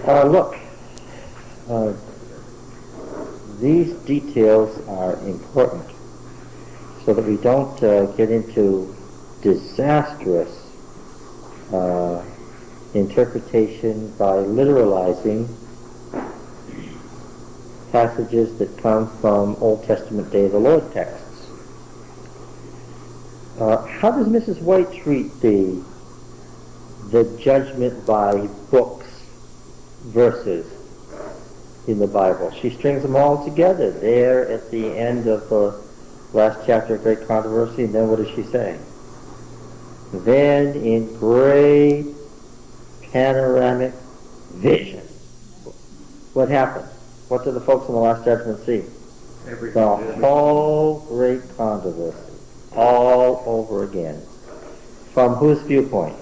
Look, uh, these details are important so that we don't get into disastrous interpretation by literalizing passages that come from Old Testament Day of the Lord texts. How does Mrs. White treat the judgment by books verses in the Bible? She strings them all together there at the end of the last chapter of Great Controversy, and then what does she say? Then in great panoramic vision, what happens? What do the folks in the Last Judgment see? The whole Great Controversy, all over again. From whose viewpoint?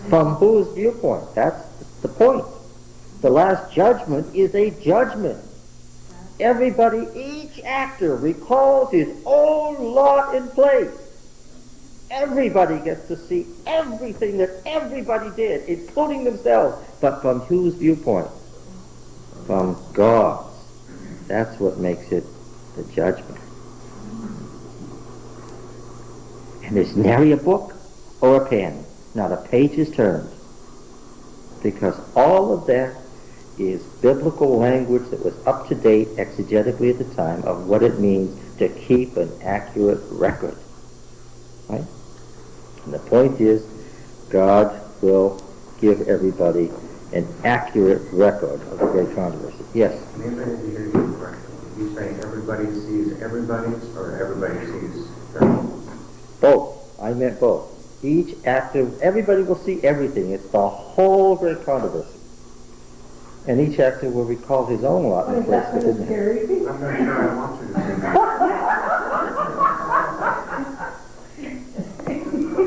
From whose viewpoint? That's the point. The Last Judgment is a judgment. Everybody, each actor recalls his own lot in place. Everybody gets to see everything that everybody did, including themselves. But from whose viewpoint? From God's. That's what makes it the judgment. And there's nary a book or a pen. Not a page is turned. Because all of that is biblical language that was up to date exegetically at the time of what it means to keep an accurate record. Right? And the point is, God will give everybody an accurate record of the Great Controversy. Yes? Maybe I didn't hear you correctly. You say everybody sees everybody's, or everybody sees their own? Both. I meant both. Each actor, everybody will see everything. It's the whole Great Controversy. And each actor will recall his own lot in place within him. I'm not sure I want you to see that.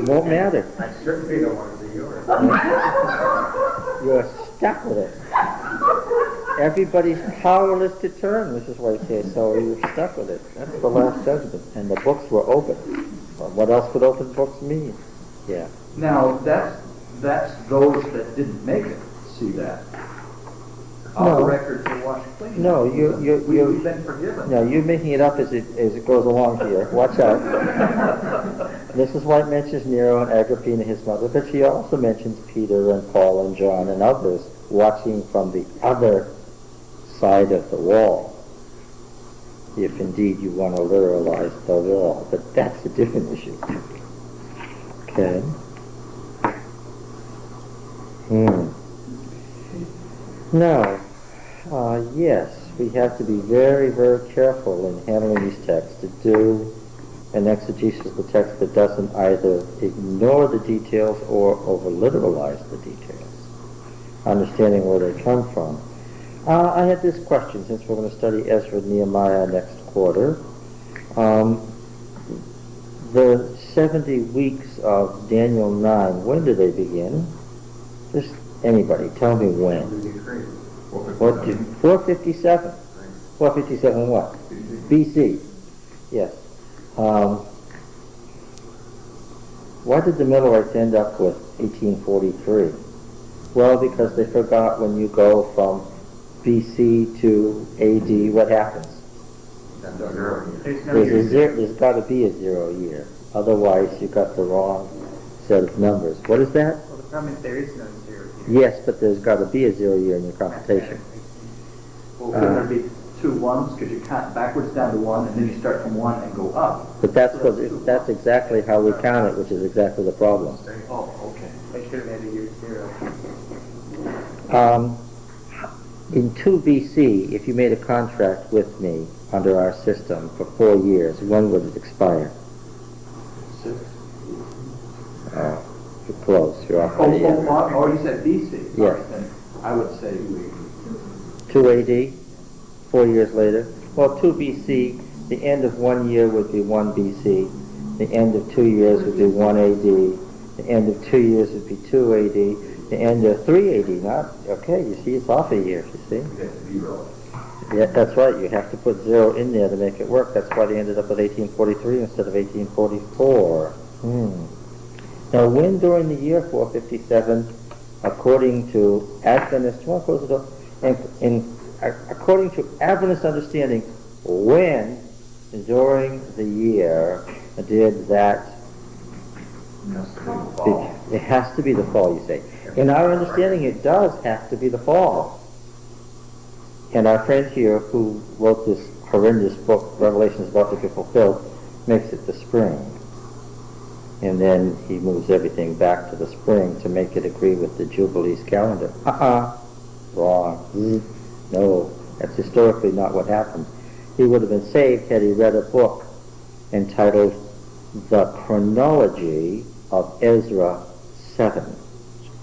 Won't matter. I certainly don't want to see yours. You're stuck with it. Everybody's powerless to turn, Mrs. White says, so you're stuck with it. That's the Last Judgment. And the books were open. Well, what else would open books mean? Yeah. Now, that's those that didn't make it see that. All the records are washed clean. No, we've been forgiven. No, you're making it up as it goes along here. Watch out. Mrs. White mentions Nero and Agrippina, his mother, but she also mentions Peter and Paul and John and others watching from the other side of the wall, if indeed you want to literalize the wall. But that's a different issue. Okay. Now, yes, we have to be very, very careful in handling these texts to do an exegesis of the text that doesn't either ignore the details or over-literalize the details, understanding where they come from. I had this question, since we're going to study Ezra and Nehemiah next quarter. The 70 weeks of Daniel 9, when do they begin? Just anybody, tell me when. 457. 457 what? BC. Yes. Why did the Millerites end up with 1843? Well, because they forgot when you go from BC to AD, what happens? There's got to be a 0 year. Otherwise, you got the wrong set of numbers. What is that? Well, the problem is there is no 0 year. Yes, but there's got to be a 0 year in your computation. Well, could there be 2 ones? Because you count backwards down to 1, and then you start from 1 and go up. But that's exactly how we count it, which is exactly the problem. Oh, okay. I should have had a year 0. In 2 BC, if you made a contract with me under our system for 4 years, when would it expire? 6. You're close. You're off. Oh, you said BC? Yes. Right, then I would say 2 AD, 4 years later. Well, 2 BC, the end of 1 year would be 1 BC. The end of 2 years would be 1 AD. The end of 2 years would be 2 AD. The end of 3 AD, not, okay, you see, it's off a year, you see? Yeah, that's right, you have to put 0 in there to make it work. That's why they ended up with 1843 instead of 1844. Now, when during the year 457, according to Adventist, according to Adventist understanding, when during the year did that? It has to be the fall, you say. In our understanding, it does have to be the fall. And our friend here, who wrote this horrendous book, Revelations About to Be Fulfilled, makes it the spring. And then he moves everything back to the spring to make it agree with the Jubilees calendar. Wrong. No, that's historically not what happened. He would have been saved had he read a book entitled The Chronology of Ezra 7. I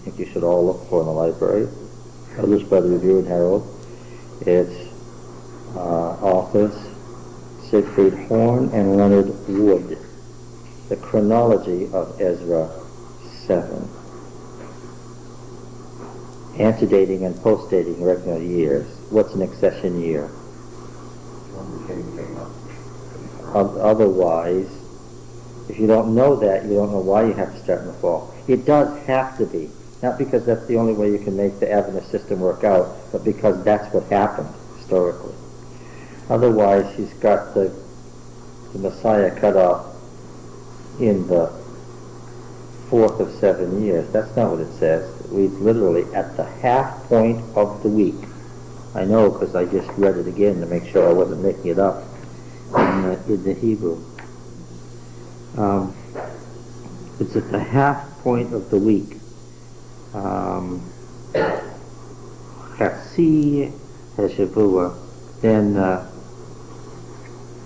think you should all look for in the library. Published by the Review and Herald. Its authors Siegfried Horn and Leonard Wood. The Chronology of Ezra 7. Antedating and postdating regular years. What's an accession year? When the king came up. Otherwise, if you don't know that, you don't know why you have to start in the fall. It does have to be. Not because that's the only way you can make the Adventist system work out, but because that's what happened historically. Otherwise, he's got the Messiah cut off in the 4th of 7 years. That's not what it says. It reads literally at the half point of the week. I know because I just read it again to make sure I wasn't making it up in the Hebrew. It's at the half point of the week. Chatzi Hashavua, then the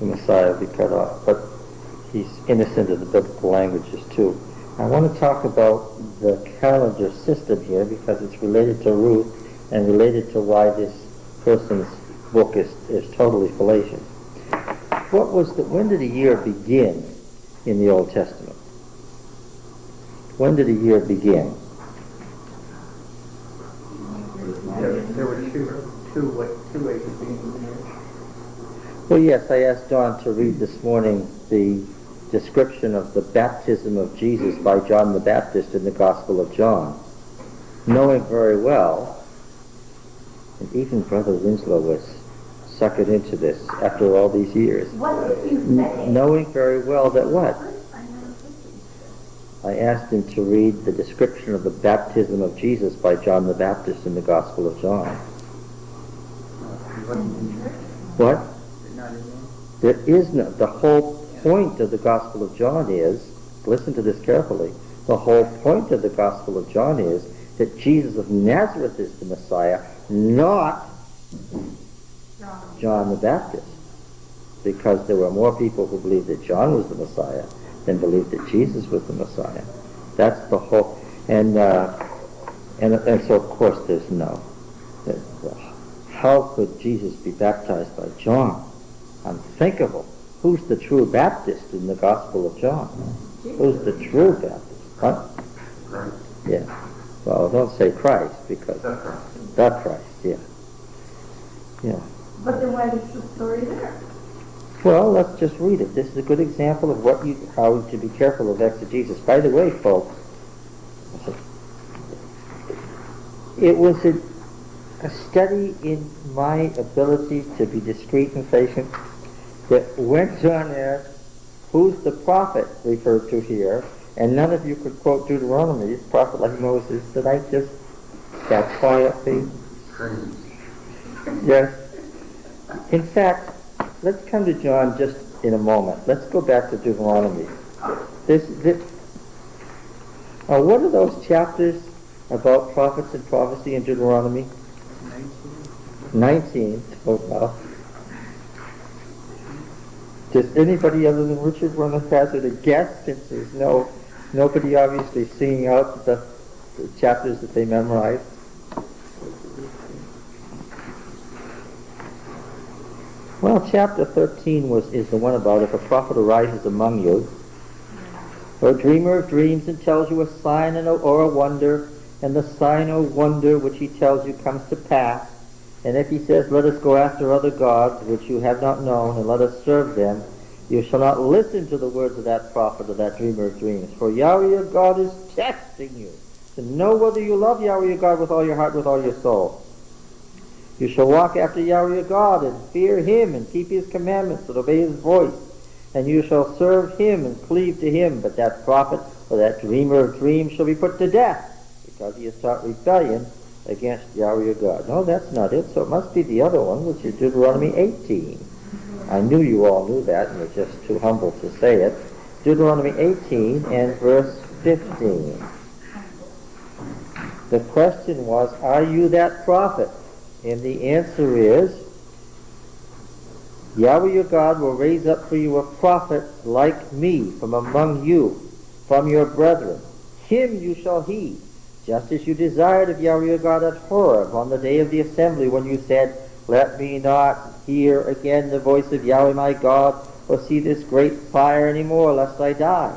Messiah will be cut off. But he's innocent of the biblical languages too. I want to talk about the calendar system here because it's related to Ruth and related to why this person's book is totally fallacious. When did a year begin in the Old Testament? When did a year begin? There were two ways of being here. Well, yes, I asked Don to read this morning the description of the baptism of Jesus by John the Baptist in the Gospel of John, knowing very well, and even Brother Winslow was suckered into this after all these years, knowing very well that what? I asked him to read the description of the baptism of Jesus by John the Baptist in the Gospel of John. What? There is no, the whole point of the Gospel of John is, listen to this carefully, the whole point of the Gospel of John is that Jesus of Nazareth is the Messiah, not John the Baptist. Because there were more people who believed that John was the Messiah than believed that Jesus was the Messiah. That's the whole, and so of course there's no. How could Jesus be baptized by John? Unthinkable. Who's the true Baptist in the Gospel of John? Who's the true Baptist? Huh? Christ. Yeah. Well, don't say Christ because The Christ. the Christ. Yeah. Yeah. But then why is the story there? Well, let's just read it. This is a good example of how to be careful of exegesis. By the way, folks, it was a study in my ability to be discreet and patient that when John asked, who's the prophet referred to here, and none of you could quote Deuteronomy, prophet like Moses, that I just sat quietly. Crazy. Yes. In fact, let's come to John just in a moment. Let's go back to Deuteronomy. What are those chapters about prophets and prophecy in Deuteronomy? 19. Oh, well. Does anybody other than Richard want to hazard a guess, since there's nobody obviously singing out the chapters that they memorized? Well, chapter 13 is the one about if a prophet arises among you, or a dreamer of dreams and tells you a sign or a wonder, and the sign or wonder which he tells you comes to pass, and if he says, let us go after other gods which you have not known, and let us serve them, You shall not listen to the words of that prophet or that dreamer of dreams, for Yahweh your God is testing you to know whether you love Yahweh your God with all your heart, with all your soul. You shall walk after Yahweh your God and fear him and keep his commandments and obey his voice. And you shall serve him and cleave to him. But that prophet or that dreamer of dreams shall be put to death, because he has taught rebellion against Yahweh your God. No, that's not it. So it must be the other one, which is Deuteronomy 18. I knew you all knew that, and you're just too humble to say it. Deuteronomy 18 and verse 15. The question was, are you that prophet? And the answer is, Yahweh your God will raise up for you a prophet like me from among you, from your brethren. Him you shall heed, just as you desired of Yahweh your God at Horeb on the day of the assembly, when you said, let me not hear again the voice of Yahweh my God, or see this great fire any more, lest I die.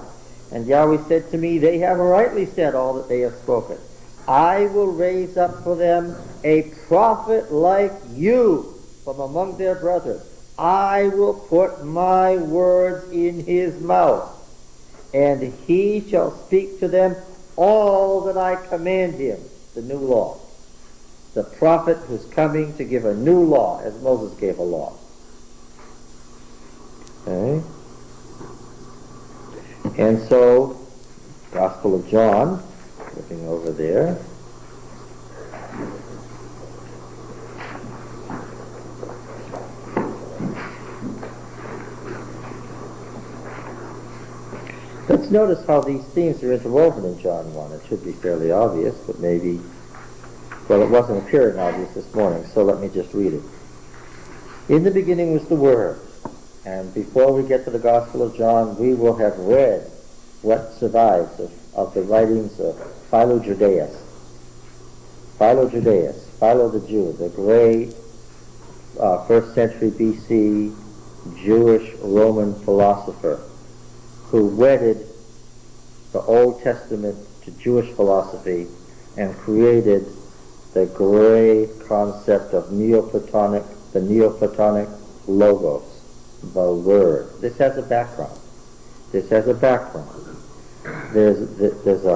And Yahweh said to me, they have rightly said all that they have spoken. I will raise up for them a prophet like you from among their brethren. I will put my words in his mouth, and he shall speak to them all that I command him, the new law. The prophet who's coming to give a new law, as Moses gave a law. Okay? And so, Gospel of John, looking over there. Let's notice how these themes are interwoven in John 1. It should be fairly obvious, but maybe, well, it wasn't appearing obvious this morning, so let me just read it. In the beginning was the Word, and before we get to the Gospel of John, we will have read what survives of the writings of Philo Judaeus. Philo Judaeus, Philo the Jew, the great 1st century BC Jewish Roman philosopher, who wedded the Old Testament to Jewish philosophy and created the great concept of the Neoplatonic Logos, the Word. This has a background. There's a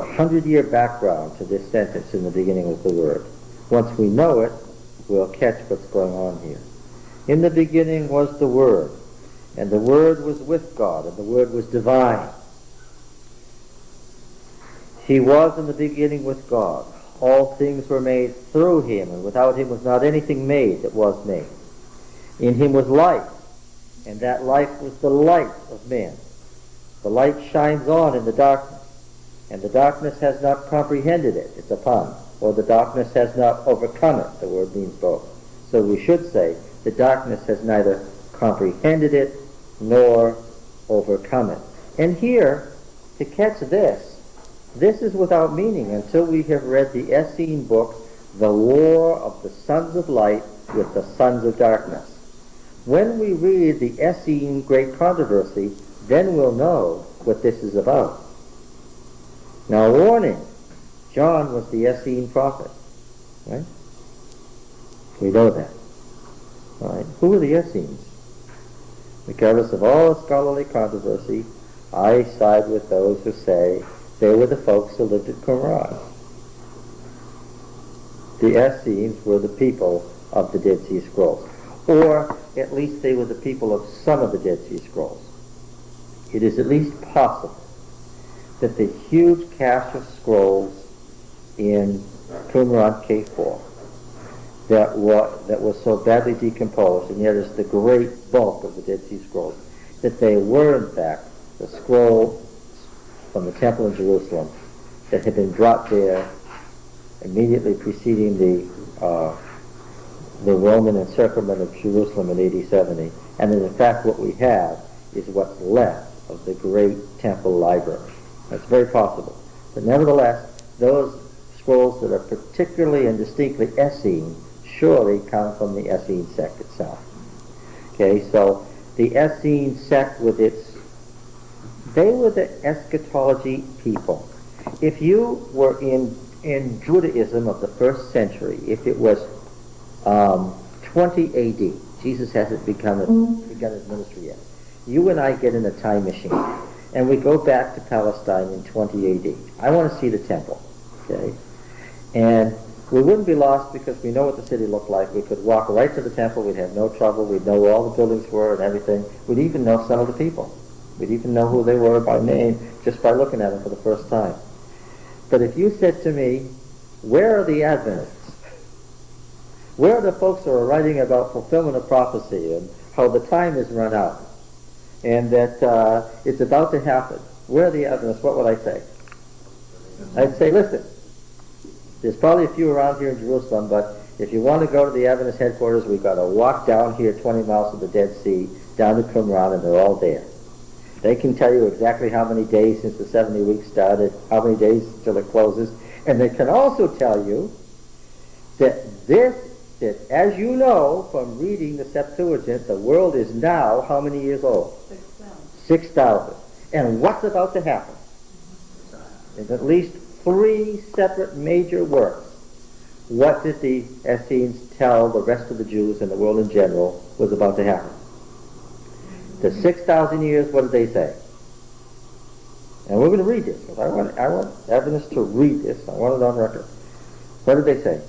100-year background to this sentence, in the beginning was the Word. Once we know it, we'll catch what's going on here. In the beginning was the Word, and the Word was with God, and the Word was divine. He was in the beginning with God. All things were made through him, and without him was not anything made that was made. In him was life, and that life was the light of men. The light shines on in the darkness, and the darkness has not comprehended it. It's a pun. Or the darkness has not overcome it. The word means both. So we should say, the darkness has neither comprehended it nor overcome it. And here, to catch this is without meaning until we have read the Essene book, The War of the Sons of Light with the Sons of Darkness. When we read the Essene Great Controversy, then we'll know what this is about. Now, warning, John was the Essene prophet, right? We know that. All right. Who are the Essenes? Regardless of all the scholarly controversy, I side with those who say they were the folks who lived at Qumran. The Essenes were the people of the Dead Sea Scrolls, or at least they were the people of some of the Dead Sea Scrolls. It is at least possible that the huge cache of scrolls in Qumran K4 that was so badly decomposed, and yet is the great bulk of the Dead Sea Scrolls, that they were in fact the scroll from the temple in Jerusalem that had been brought there immediately preceding the Roman encirclement of Jerusalem in AD 70, and that in fact what we have is what's left of the great temple library. That's very possible. But nevertheless, those scrolls that are particularly and distinctly Essene surely come from the Essene sect itself. Okay, so the Essene sect with they were the eschatology people. If you were in Judaism of the 1st century, if it was 20 AD, Jesus hasn't begun his ministry yet. you and I get in a time machine and we go back to Palestine in 20 AD. I want to see the temple, okay? And we wouldn't be lost because we know what the city looked like. We could walk right to the temple. We'd have no trouble. We'd know where all the buildings were and everything. We'd even know some of the people. We'd even know who they were by name just by looking at them for the first time. But if you said to me, where are the Adventists? Where are the folks who are writing about fulfillment of prophecy and how the time is run out and that it's about to happen? Where are the Adventists? What would I say? I'd say, listen, there's probably a few around here in Jerusalem, but if you want to go to the Adventist headquarters, we've got to walk down here 20 miles to the Dead Sea, down to Qumran, and they're all there. They can tell you exactly how many days since the 70 weeks started, how many days till it closes, and they can also tell you that that as you know from reading the Septuagint, the world is now how many years old? 6,000. And what's about to happen? There's at least 3 separate major works. What did the Essenes tell the rest of the Jews and the world in general was about to happen? The 6,000 years, what did they say? And we're going to read this, because I want Adventists to read this. I want it on record. What did they say?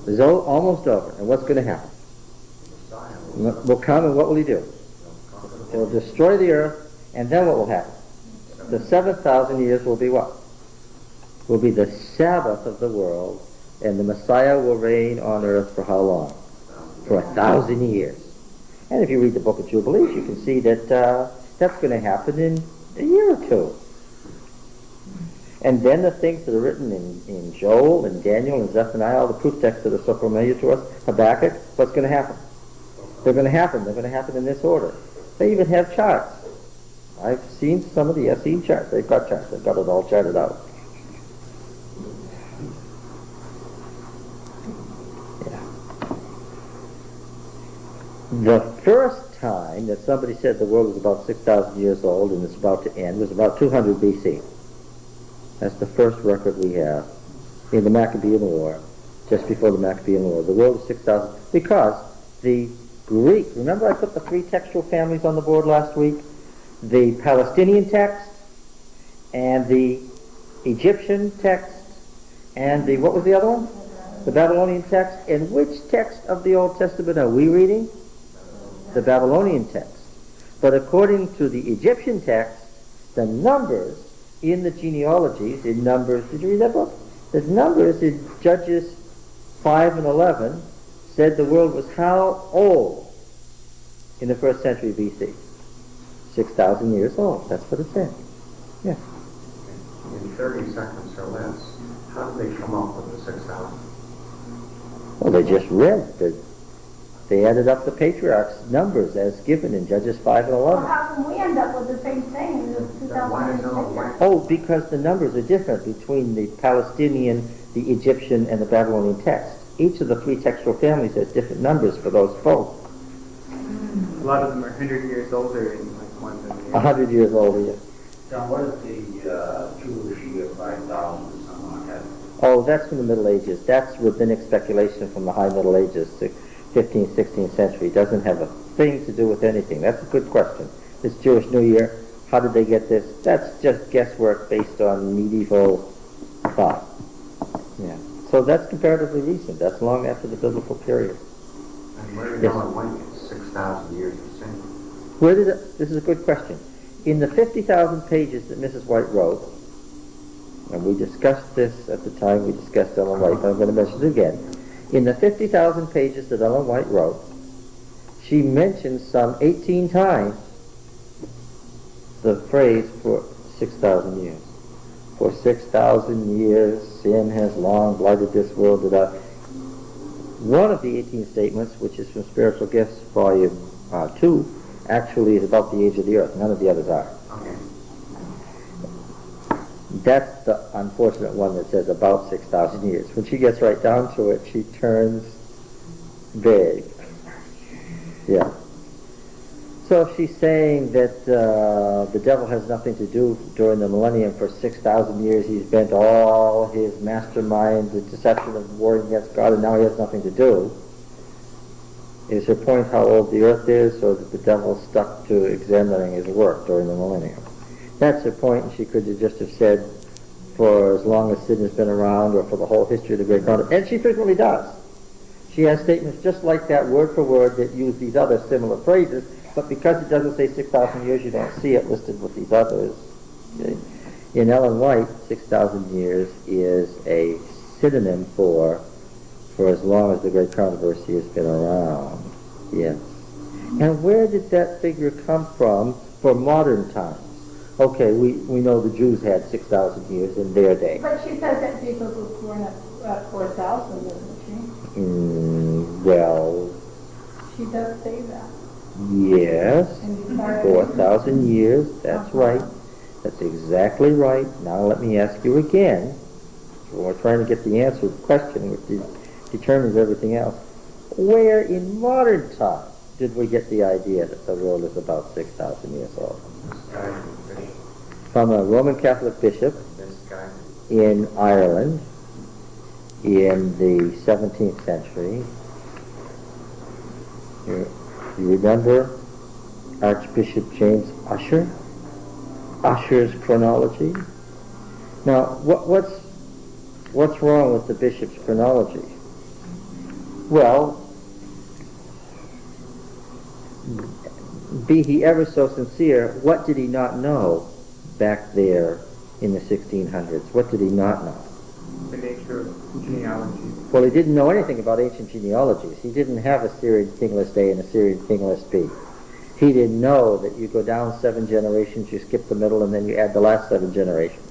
It's almost over. And what's going to happen? Will come, and what will he do? He'll destroy the earth, and then what will happen? The 7,000 years will be what? Will be the Sabbath of the world, and the Messiah will reign on earth for how long? For 1,000 years. And if you read the book of Jubilees, you can see that that's going to happen in a year or two. And then the things that are written in Joel and Daniel and Zephaniah, all the proof texts that are so familiar to us, Habakkuk, what's going to happen? They're going to happen. They're going to happen in this order. They even have charts. I've seen some of the Essene charts. They've got charts. They've got it all charted out. The first time that somebody said the world was about 6,000 years old and it's about to end was about 200 BC. That's the first record we have in the Maccabean War, just before the Maccabean War. The world is 6,000, because the Greek, remember I put the 3 textual families on the board last week? The Palestinian text, and the Egyptian text, and the, what was the other one? The Babylonian text. And which text of the Old Testament are we reading? The Babylonian text. But according to the Egyptian text, the numbers in the genealogies, in Numbers, did you read that book? The numbers in Judges 5 and 11 said the world was how old in the 1st century BC? 6,000 years old. That's what it said. Yeah. In 30 seconds or less, how did they come up with the 6,000? Well, they just read. They added up the patriarchs' numbers as given in Judges 5 and 11. Well, how can we end up with the same thing? Oh, because the numbers are different between the Palestinian, the Egyptian, and the Babylonian text. Each of the 3 textual families has different numbers for those folks. A lot of them are 100 years older in like one than the other. 100 years older, yeah. John, what is the Jewish year 5,000 or something like that? Oh, that's from the Middle Ages. That's rabbinic speculation from the High Middle Ages, 15th, 16th century. It doesn't have a thing to do with anything. That's a good question. This Jewish New Year, how did they get this? That's just guesswork based on medieval thought. Yeah. So that's comparatively recent. That's long after the biblical period. And where did Ellen White get 6,000 years of sin? Where did it, this is a good question. In the 50,000 pages that Mrs. White wrote, and we discussed this at the time we discussed Ellen White, but I'm going to mention it again. In the 50,000 pages that Ellen White wrote, she mentions some 18 times the phrase for 6,000 years. For 6,000 years, sin has long blighted this world. One of the 18 statements, which is from Spiritual Gifts, Volume 2, actually is about the age of the earth. None of the others are. Okay. That's the unfortunate one that says about 6,000 years. When she gets right down to it, she turns vague. Yeah. So she's saying that the devil has nothing to do during the millennium. For 6,000 years he's bent all his mastermind, the deception of warring against God, and now he has nothing to do. Is her point how old the earth is, or that the devil stuck to examining his work during the millennium? That's her point, and she could have just have said, for as long as sin has been around, or for the whole history of the Great Controversy. And she frequently does. She has statements just like that, word for word, that use these other similar phrases, but because it doesn't say 6,000 years, you don't see it listed with these others. Okay? In Ellen White, 6,000 years is a synonym for as long as the Great Controversy has been around. Yes. And where did that figure come from for modern times? Okay, we know the Jews had 6,000 years in their day. But she says that Jesus was born at 4,000, doesn't she? Well, She does say that. yes, And you start- 4,000 years, that's right. That's exactly right. Now let me ask you again. We're trying to get the answer to the question, which determines everything else. Where in modern times did we get the idea that the world is about 6,000 years old? Misguided bishop. From a Roman Catholic bishop Misguided. in Ireland in the 17th century. You remember Archbishop James Ussher? Ussher's chronology? Now, what's wrong with the bishop's chronology? Well, be he ever so sincere, what did he not know back there in the 1600s? What did he not know? The nature of genealogy. Well, he didn't know anything about ancient genealogies. He didn't have a Syrian kingless A and a Syrian kingless B. He didn't know that you go down 7 generations, you skip the middle, and then you add the last 7 generations.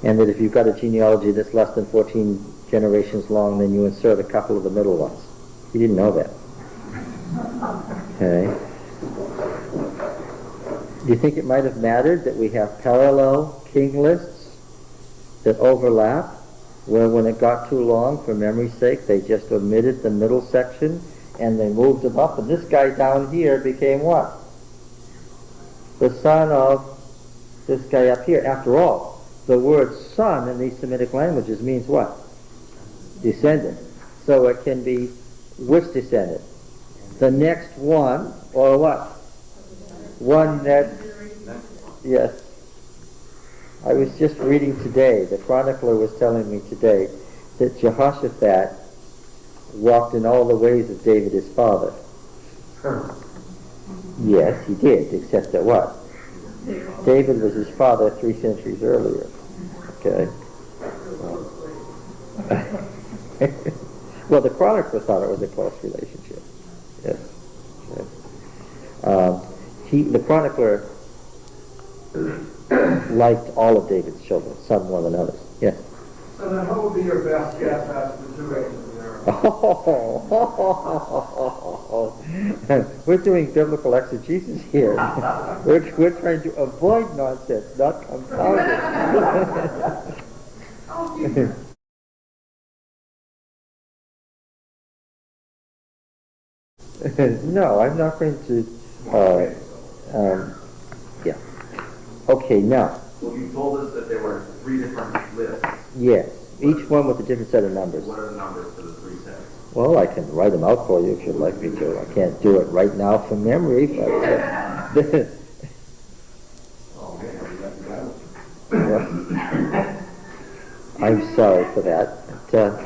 And that if you've got a genealogy that's less than 14 generations long, then you insert a couple of the middle ones. He didn't know that. Okay. Do you think it might have mattered that we have parallel king lists that overlap, where when it got too long, for memory's sake, they just omitted the middle section and they moved them up, and this guy down here became what? The son of this guy up here. After all, the word son in these Semitic languages means what? Descendant. So it can be which descendant? The next one, or what? One that, yes. I was just reading today, the chronicler was telling me today, that Jehoshaphat walked in all the ways of David his father. Yes, he did, except that what? David was his father 3 centuries earlier. Okay. Well, the chronicler thought it was a close relationship. Yes. Yes. The chronicler liked all of David's children, some more than others. Yes. So then what would be your best guess as to the duration of the era? We're doing biblical exegesis here. We're trying to avoid nonsense, not compound it. No, I'm not going to. Yeah. Okay, now. Well, you told us that there were 3 different lists. Yes, each one with a different set of numbers. What are the numbers for the 3 sets? Well, I can write them out for you if you'd like me to. I can't do it right now from memory, but I'm sorry for that. But,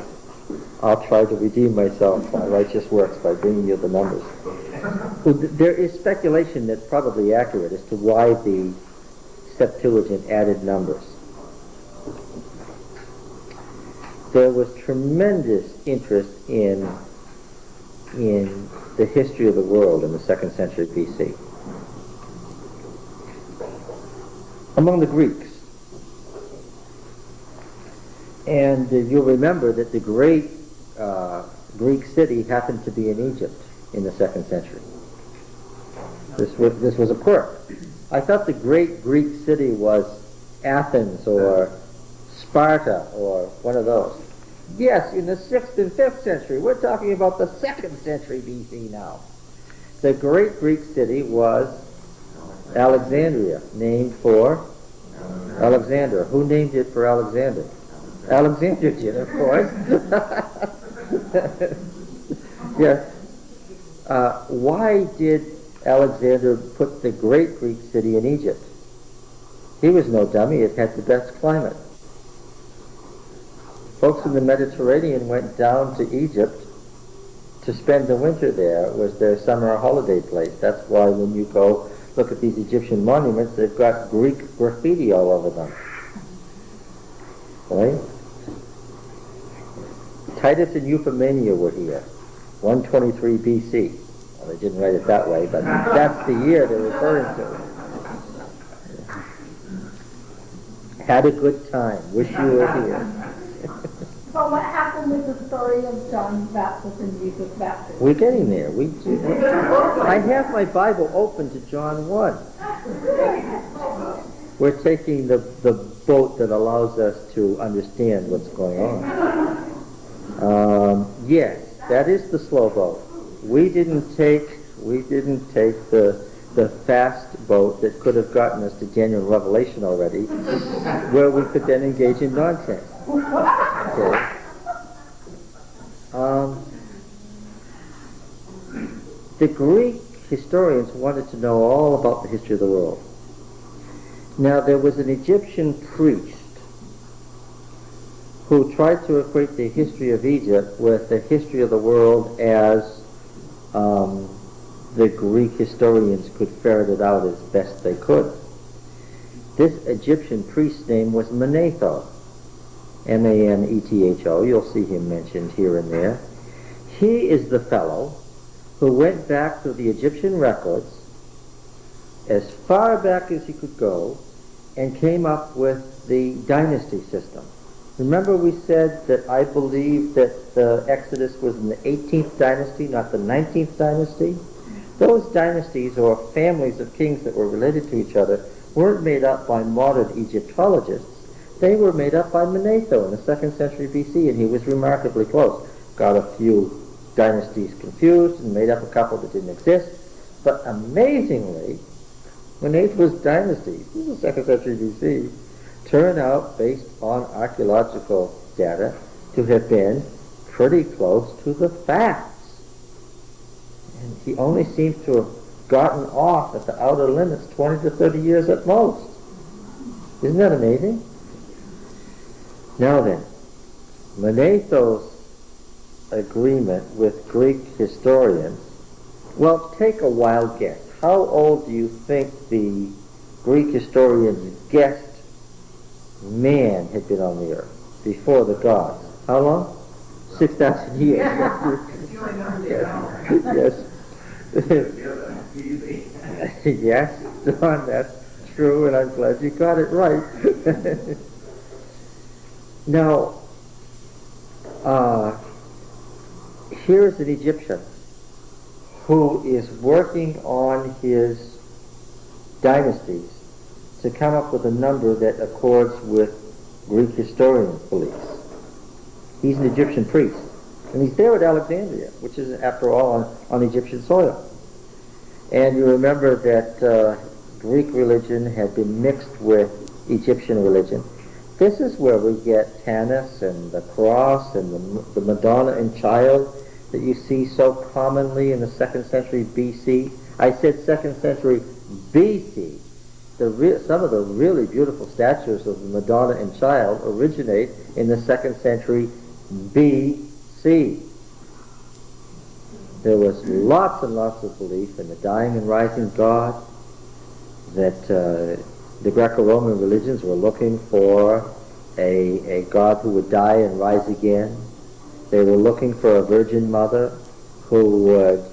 I'll try to redeem myself by righteous works by bringing you the numbers. Well, there is speculation that's probably accurate as to why the Septuagint added numbers. There was tremendous interest in the history of the world in the 2nd century BC among the Greeks. And you'll remember that the great Greek city happened to be in Egypt in the 2nd century. This was a quirk. I thought the great Greek city was Athens or Sparta or one of those. Yes, in the 6th and 5th century. We're talking about the 2nd century BC now. The great Greek city was Alexandria, named for Alexander. Who named it for Alexander? Alexander did, of course. Yes. Why did Alexander put the great Greek city in Egypt? He was no dummy. It had the best climate. Folks in the Mediterranean went down to Egypt to spend the winter there. It was their summer holiday place. That's why when you go look at these Egyptian monuments, they've got Greek graffiti all over them. Right? Titus and Euphemia were here, 123 BC. Well, they didn't write it that way, but that's the year they're referring to. Had a good time. Wish you were here. So what happened with the story of John's baptism and Jesus' baptism? We're getting there. I have my Bible open to John 1. We're taking the boat that allows us to understand what's going on. Yes, that is the slow boat. We didn't take the fast boat that could have gotten us to genuine revelation already, where we could then engage in nonsense. Okay. The Greek historians wanted to know all about the history of the world. Now, there was an Egyptian priest who tried to equate the history of Egypt with the history of the world as the Greek historians could ferret it out as best they could. This Egyptian priest's name was Manetho, M-A-N-E-T-H-O. You'll see him mentioned here and there. He is the fellow who went back to the Egyptian records as far back as he could go and came up with the dynasty system. Remember we said that I believe that the Exodus was in the 18th dynasty, not the 19th dynasty? Those dynasties, or families of kings that were related to each other, weren't made up by modern Egyptologists. They were made up by Manetho in the 2nd century BC, and he was remarkably close. Got a few dynasties confused and made up a couple that didn't exist. But amazingly, Manetho's dynasties, this is 2nd century BC, turn out, based on archaeological data, to have been pretty close to the facts. And he only seems to have gotten off at the outer limits 20 to 30 years at most. Isn't that amazing? Now then, Manetho's agreement with Greek historians, well, take a wild guess. How old do you think the Greek historians guessed man had been on the earth before the gods? How long? 6,000 years. Yes. Yes, John, that's true, and I'm glad you got it right. Now, here's an Egyptian who is working on his dynasties to come up with a number that accords with Greek historians' beliefs. He's an Egyptian priest, and he's there at Alexandria, which is, after all, on Egyptian soil. And you remember that Greek religion had been mixed with Egyptian religion. This is where we get Tanis and the cross and the Madonna and Child that you see so commonly in the 2nd century BC. I said 2nd century BC. Some of the really beautiful statues of the Madonna and Child originate in the 2nd century BC. There was lots and lots of belief in the dying and rising God, that the Greco-Roman religions were looking for a God who would die and rise again. They were looking for a virgin mother who would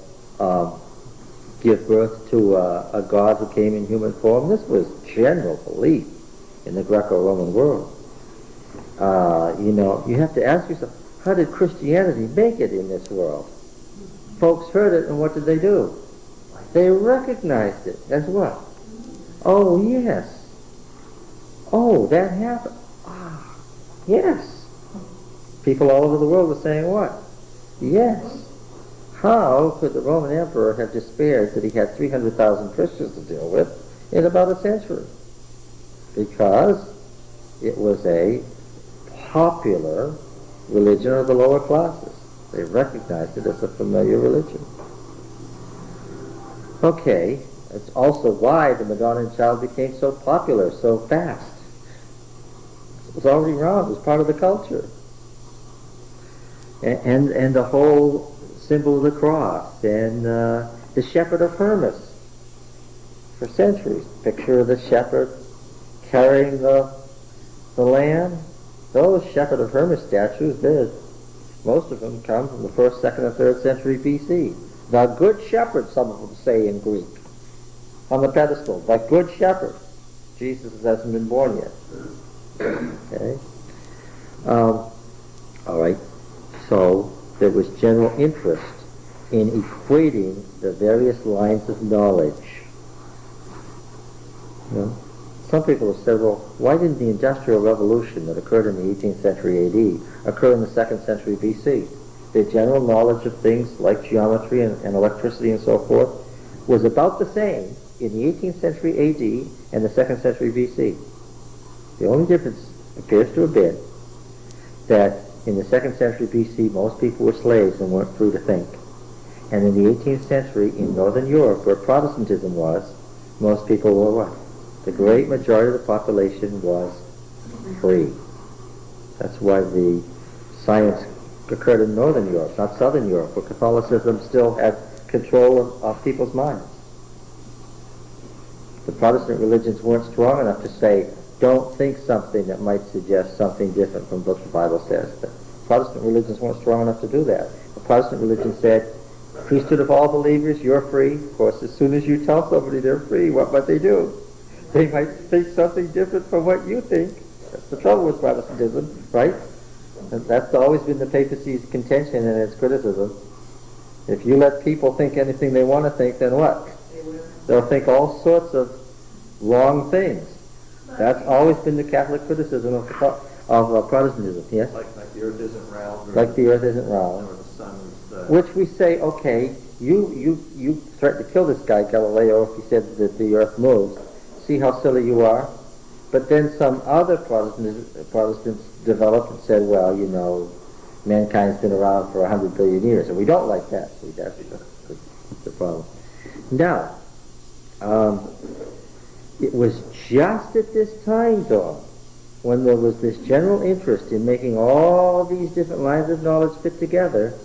give birth to a God who came in human form. This was general belief in the Greco-Roman world. You have to ask yourself, how did Christianity make it in this world? Folks heard it, and what did they do? They recognized it as what? Oh, yes. Oh, that happened. Ah, yes. People all over the world were saying what? Yes. How could the Roman emperor have despaired that he had 300,000 Christians to deal with in about a century? Because it was a popular religion of the lower classes. They recognized it as a familiar religion. Okay, it's also why the Madonna child became so popular so fast. It was already around, it was part of the culture. And the whole symbol of the cross, and the shepherd of Hermas. For centuries, picture of the shepherd carrying the lamb. Those shepherd of Hermas statues, most of them come from the 1st, 2nd, and 3rd century BC. The good shepherd, some of them say in Greek, on the pedestal. The good shepherd. Jesus hasn't been born yet. Okay. All right. So there was general interest in equating the various lines of knowledge. You know, some people have said, well, why didn't the Industrial Revolution that occurred in the 18th century AD occur in the 2nd century BC? The general knowledge of things like geometry and electricity and so forth was about the same in the 18th century AD and the 2nd century BC. The only difference appears to have been that in the 2nd century BC, most people were slaves and weren't free to think. And in the 18th century, in Northern Europe, where Protestantism was, most people were what? The great majority of the population was free. That's why the science occurred in Northern Europe, not Southern Europe, where Catholicism still had control of people's minds. The Protestant religions weren't strong enough to say, don't think something that might suggest something different from what the Bible says. The Protestant religions weren't strong enough to do that. The Protestant religion said, priesthood of all believers, you're free. Of course, as soon as you tell somebody they're free, what might they do? They might think something different from what you think. That's the trouble with Protestantism, right? And that's always been the papacy's contention and its criticism. If you let people think anything they want to think, then what? They'll think all sorts of wrong things. That's always been the Catholic criticism of Protestantism. Yes? Like the earth isn't round. Like the earth isn't round. Or the sun is... Which we say, okay, you threatened to kill this guy, Galileo, if he said that the earth moves. See how silly you are? But then some other Protestants developed and said, well, you know, mankind's been around for 100 billion years, and we don't like that. See, that's the problem. Now, it was just at this time, though, when there was this general interest in making all these different lines of knowledge fit together,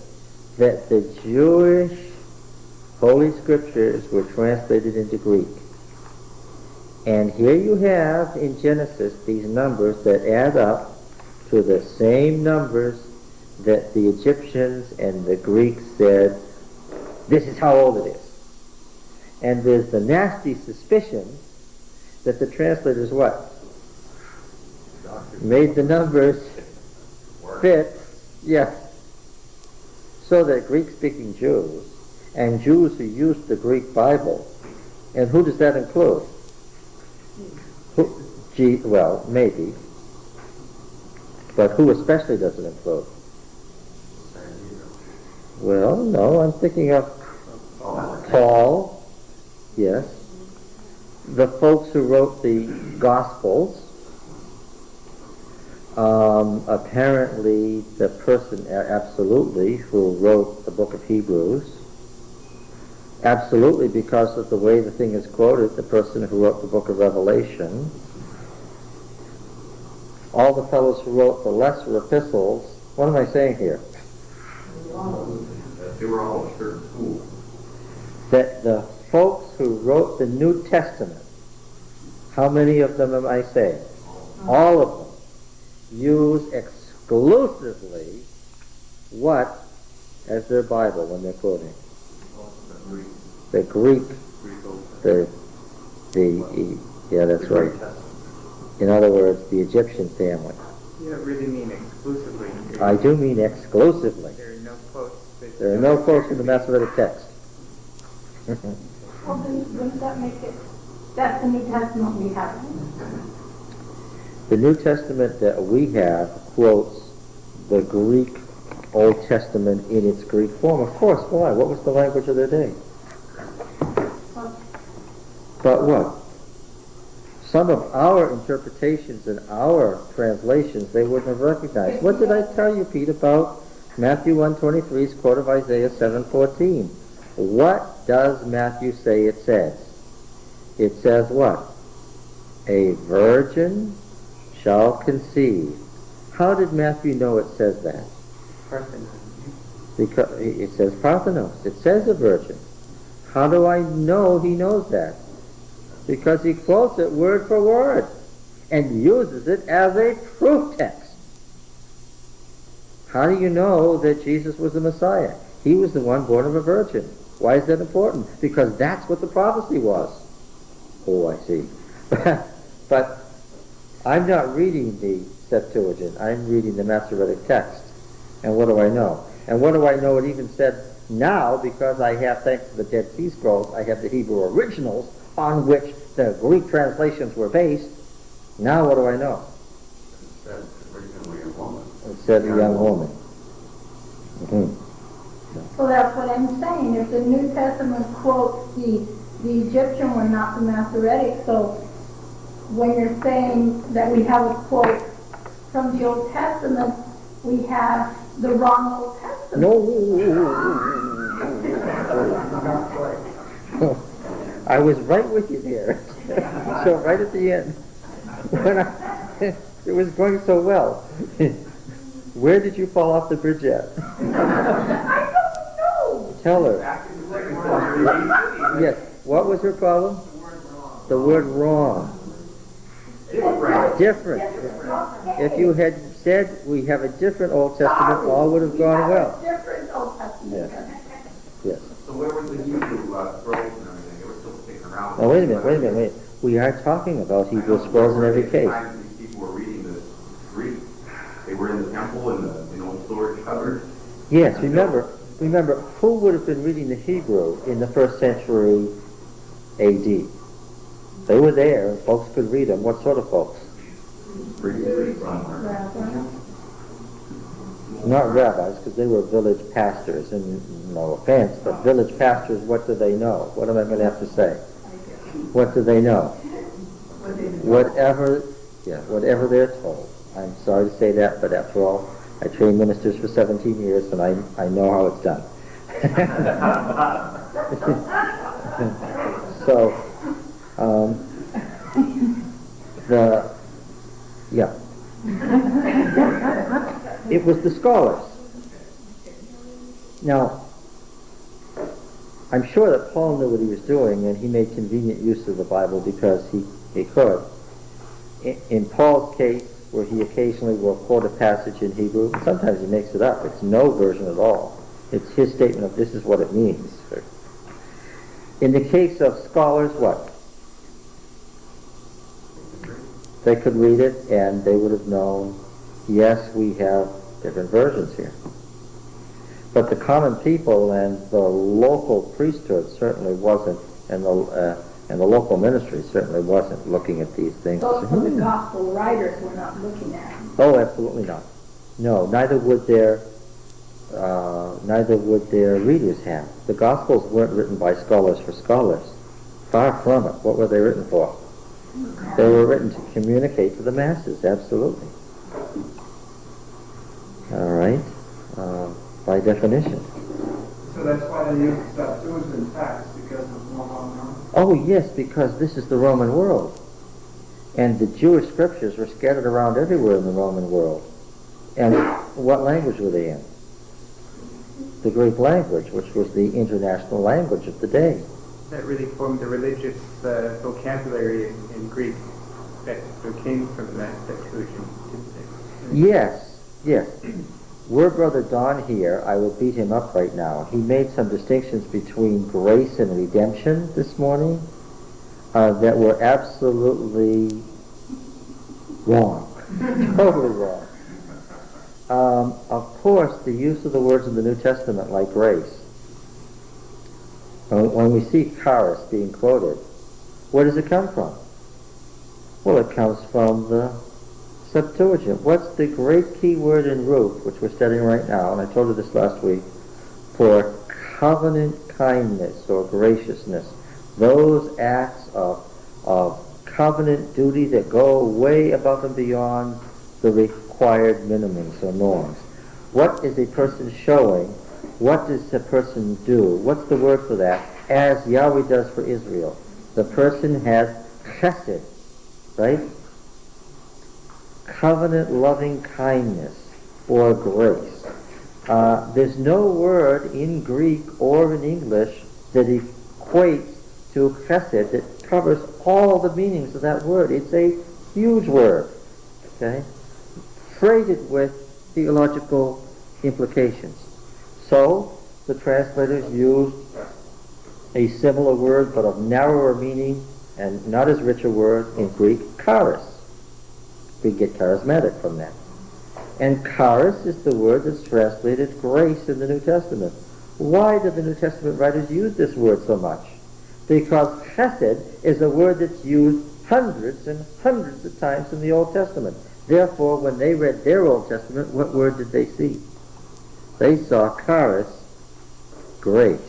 that the Jewish Holy Scriptures were translated into Greek. And here you have in Genesis these numbers that add up to the same numbers that the Egyptians and the Greeks said, this is how old it is. And there's the nasty suspicion that the translators what? Made the numbers fit, yes, so that Greek-speaking Jews and Jews who used the Greek Bible, and who does that include? Well, maybe, but who especially does it include? Well, no, I'm thinking of Paul, yes, the folks who wrote the Gospels, apparently the person absolutely who wrote the book of Hebrews, absolutely because of the way the thing is quoted, the person who wrote the book of Revelation, all the fellows who wrote the lesser epistles. What am I saying here? They were all a certain school. That the folks who wrote the New Testament, how many of them am I saying? All of them use exclusively what as their Bible when they're quoting? The Greek. Yeah, that's right. In other words, the Egyptian family. You don't really mean exclusively. I do mean exclusively. There are no quotes. There are no quotes in the Masoretic text. Well, then wouldn't that make it, that's the New Testament we have? The New Testament that we have quotes the Greek Old Testament in its Greek form. Of course, why? What was the language of their day? But what? Some of our interpretations and our translations they wouldn't have recognized. What did I tell you, Pete, about Matthew 1:23 is quote of Isaiah 7:14. What does Matthew say it says? It says what? A virgin shall conceive. How did Matthew know it says that? Parthenon. Because it says Parthenos. It says a virgin. How do I know he knows that? Because he quotes it word for word and uses it as a proof text. How do you know that Jesus was the Messiah? He was the one born of a virgin. Why is that important? Because that's what the prophecy was. Oh, I see. But I'm not reading the Septuagint. I'm reading the Masoretic text. And what do I know? And what do I know? It even said now, because I have, thanks to the Dead Sea Scrolls, I have the Hebrew originals on which the Greek translations were based. Now what do I know? It said originally a woman. It said a young woman. So that's what I'm saying. If the New Testament quotes the Egyptian one, not the Masoretic, so when you're saying that we have a quote from the Old Testament, we have the wrong Old Testament. No. I was right with you there. So right at the end, when it was going so well. Where did you fall off the bridge at? I don't know. Tell her. Yes. What was her problem? The word wrong. Different. If you had said we have a different Old Testament, all would have gone well. Different Old Testament. Yes. So where was the Hebrew scrolls and everything? They were still sticking around. Now wait a minute. We are talking about Hebrew scrolls in every case. These people were reading the Greek. They were in the temple in the old storage cupboard. Yes, remember, who would have been reading the Hebrew in the first century A.D.? They were there, folks could read them. What sort of folks? Not rabbis, because they were village pastors, and no offense, but village pastors, what do they know? What am I going to have to say? What do they know? Whatever they're told. I'm sorry to say that, but after all, I trained ministers for 17 years, and I know how it's done. So, it was the scholars. Now, I'm sure that Paul knew what he was doing, and he made convenient use of the Bible because he could. In Paul's case, where he occasionally will quote a passage in Hebrew, sometimes he makes it up. It's no version at all. It's his statement of this is what it means. In the case of scholars, what? They could read it and they would have known, yes, we have different versions here. But the common people and the local priesthood certainly wasn't, and the local ministry certainly wasn't looking at these things. Those were the gospel writers were not looking at them. Oh, absolutely not. No, neither would their readers have. The Gospels weren't written by scholars for scholars. Far from it. What were they written for? They were written to communicate to the masses, absolutely. All right, by definition. So that's why they use the Septuagint text, because it's more well known? Oh, yes, because this is the Roman world. And the Jewish scriptures were scattered around everywhere in the Roman world. And what language were they in? The Greek language, which was the international language of the day. That really formed the religious vocabulary in Greek that came from that Septuagint, didn't it? Yes. Were Brother Don here, I would beat him up right now. He made some distinctions between grace and redemption this morning that were absolutely wrong. Totally wrong. Of course, the use of the words in the New Testament like grace. When we see charis being quoted, where does it come from? Well, it comes from the Septuagint. What's the great key word in Ruth, which we're studying right now, and I told you this last week, for covenant kindness or graciousness, those acts of covenant duty that go way above and beyond the required minimums or norms. What is a person showing? What does a person do? What's the word for that? As Yahweh does for Israel. The person has chesed, right? Covenant loving kindness or grace. There's no word in Greek or in English that equates to chesed that covers all the meanings of that word. It's a huge word, okay? Freighted with theological implications. So, the translators used a similar word but of narrower meaning and not as rich a word in Greek, charis. We get charismatic from that. And charis is the word that's translated grace in the New Testament. Why do the New Testament writers use this word so much? Because chesed is a word that's used hundreds and hundreds of times in the Old Testament. Therefore, when they read their Old Testament, what word did they see? They saw charis, grace.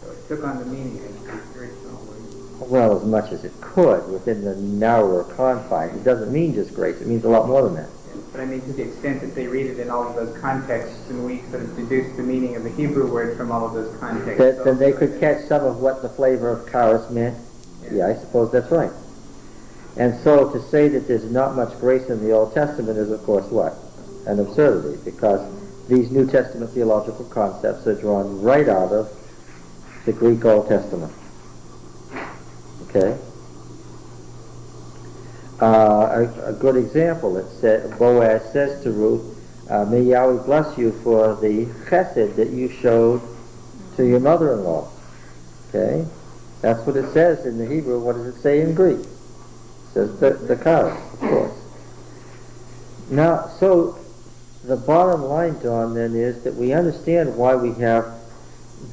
So it took on the meaning of the original word. Well, as much as it could within the narrower confines. It doesn't mean just grace. It means a lot more than that. But I mean, to the extent that they read it in all of those contexts, and we sort of deduce the meaning of the Hebrew word from all of those contexts. Then they could catch some of what the flavor of charis meant. Yeah, I suppose that's right. And so to say that there's not much grace in the Old Testament is, of course, what? An absurdity, because these New Testament theological concepts are drawn right out of the Greek Old Testament. Okay? A good example, Boaz says to Ruth, may Yahweh bless you for the chesed that you showed to your mother-in-law. Okay? That's what it says in the Hebrew. What does it say in Greek? It says the charis, of course. Now, so the bottom line, Don, then is that we understand why we have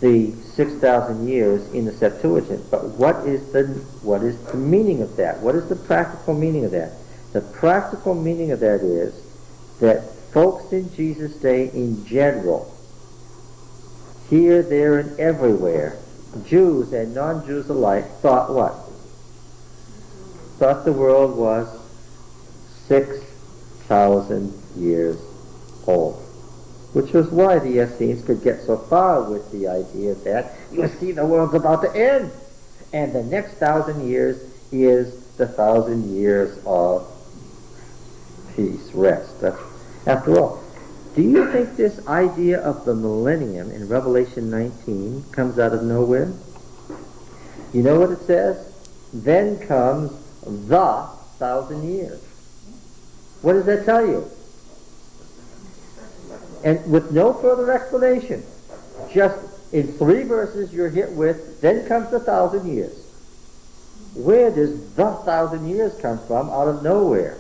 the 6,000 years in the Septuagint, but what is the meaning of that? What is the practical meaning of that? The practical meaning of that is that folks in Jesus' day in general, here, there, and everywhere, Jews and non-Jews alike, thought what? Thought the world was 6,000 years old. Which was why the Essenes could get so far with the idea that you see the world's about to end, and the next 1,000 years is the 1,000 years of peace, rest. After all, do you think this idea of the millennium in Revelation 19 comes out of nowhere? You know what it says? Then comes the 1,000 years. What does that tell you? And with no further explanation, just in 3 verses you're hit with, then comes the 1,000 years. Where does the 1,000 years come from out of nowhere?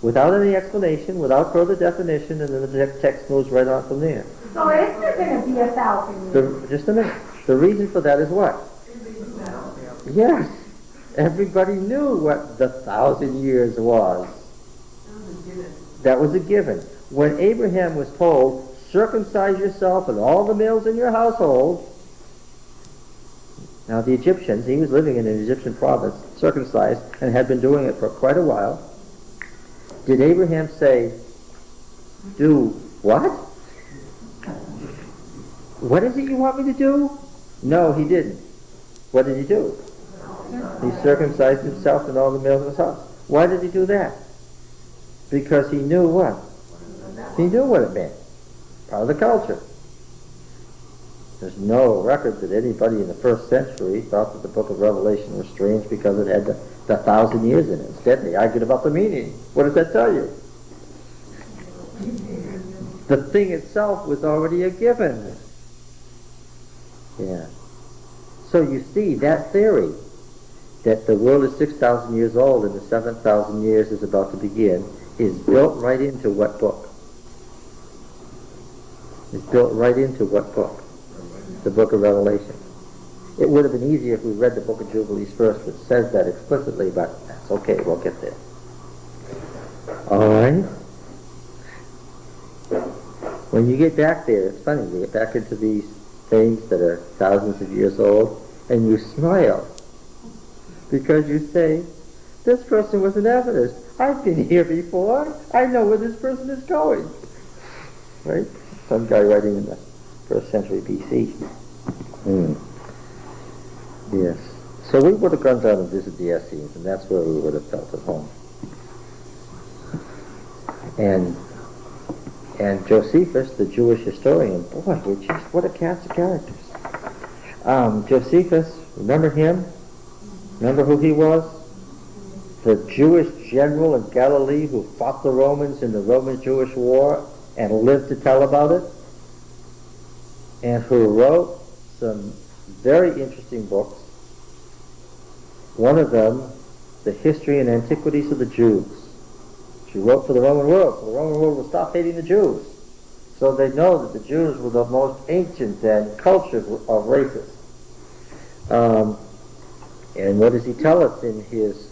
Without any explanation, without further definition, and then the text moves right on from there. So is there going to be 1,000 years? Just a minute. The reason for that is what? Yes. Everybody knew what the 1,000 years was. That was a given. When Abraham was told, circumcise yourself and all the males in your household, now the Egyptians, he was living in an Egyptian province, circumcised, and had been doing it for quite a while. Did Abraham say, do what? What is it you want me to do? No, he didn't. What did he do? He circumcised himself and all the males of his house. Why did he do that? Because he knew what? He knew what it meant. Part of the culture. There's no record that anybody in the first century thought that the book of Revelation was strange because it had the 1,000 years in it. Instead, they argued about the meaning. What does that tell you? The thing itself was already a given. Yeah. So you see, that theory that the world is 6,000 years old and the 7,000 years is about to begin is built right into what book? It's built right into what book? The book of Revelation. It would have been easier if we read the book of Jubilees first, which says that explicitly, but that's okay, we'll get there. All right? When you get back there, it's funny, you get back into these things that are thousands of years old, and you smile. Because you say, this person was an Adventist. I've been here before. I know where this person is going. right? Some guy writing in the 1st century BC. Yes. So we would have gone down and visited the Essenes, and that's where we would have felt at home. And Josephus, the Jewish historian, boy, what a cast of characters. Josephus, remember him? Remember who he was? The Jewish general in Galilee who fought the Romans in the Roman-Jewish War and lived to tell about it, and who wrote some very interesting books. One of them, The History and Antiquities of the Jews. She wrote for the Roman world, so the Roman world will stop hating the Jews. So they know that the Jews were the most ancient and cultured of races. And what does he tell us in his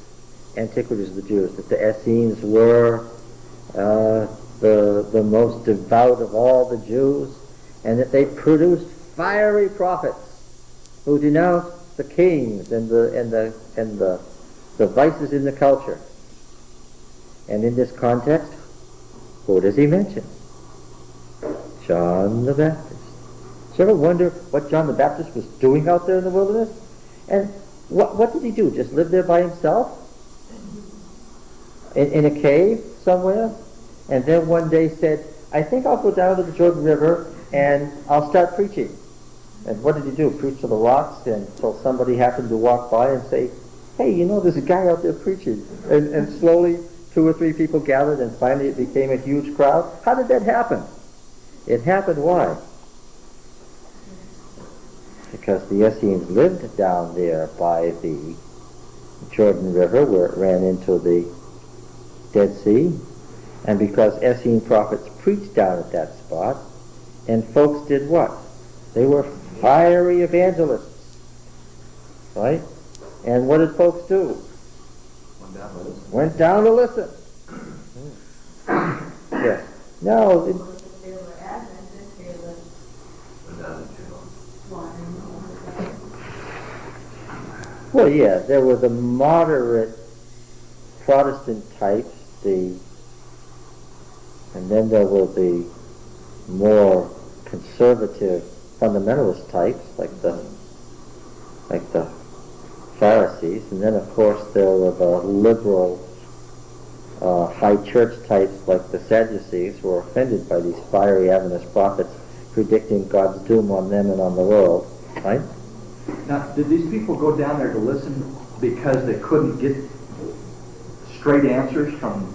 Antiquities of the Jews? That the Essenes were the most devout of all the Jews, and that they produced fiery prophets who denounced the kings and the vices in the culture. And in this context, who does he mention? John the Baptist. Did you ever wonder what John the Baptist was doing out there in the wilderness? And what did he do? Just live there by himself? In a cave somewhere? And then one day said, I think I'll go down to the Jordan River and I'll start preaching. And what did he do? Preach to the rocks until somebody happened to walk by and say, hey, you know, there's a guy out there preaching. And slowly 2 or 3 people gathered, and finally it became a huge crowd. How did that happen? It happened why? Because the Essenes lived down there by the Jordan River where it ran into the Dead Sea, and because Essene prophets preached down at that spot, and folks did what? They were fiery evangelists, right? And what did folks do? Went down to listen. Yes. No. Well, yeah, there were the moderate Protestant types, and then there were the more conservative fundamentalist types, like the Pharisees, and then of course there were the liberal high church types like the Sadducees, who were offended by these fiery Adventist prophets predicting God's doom on them and on the world, right? Now, did these people go down there to listen because they couldn't get straight answers from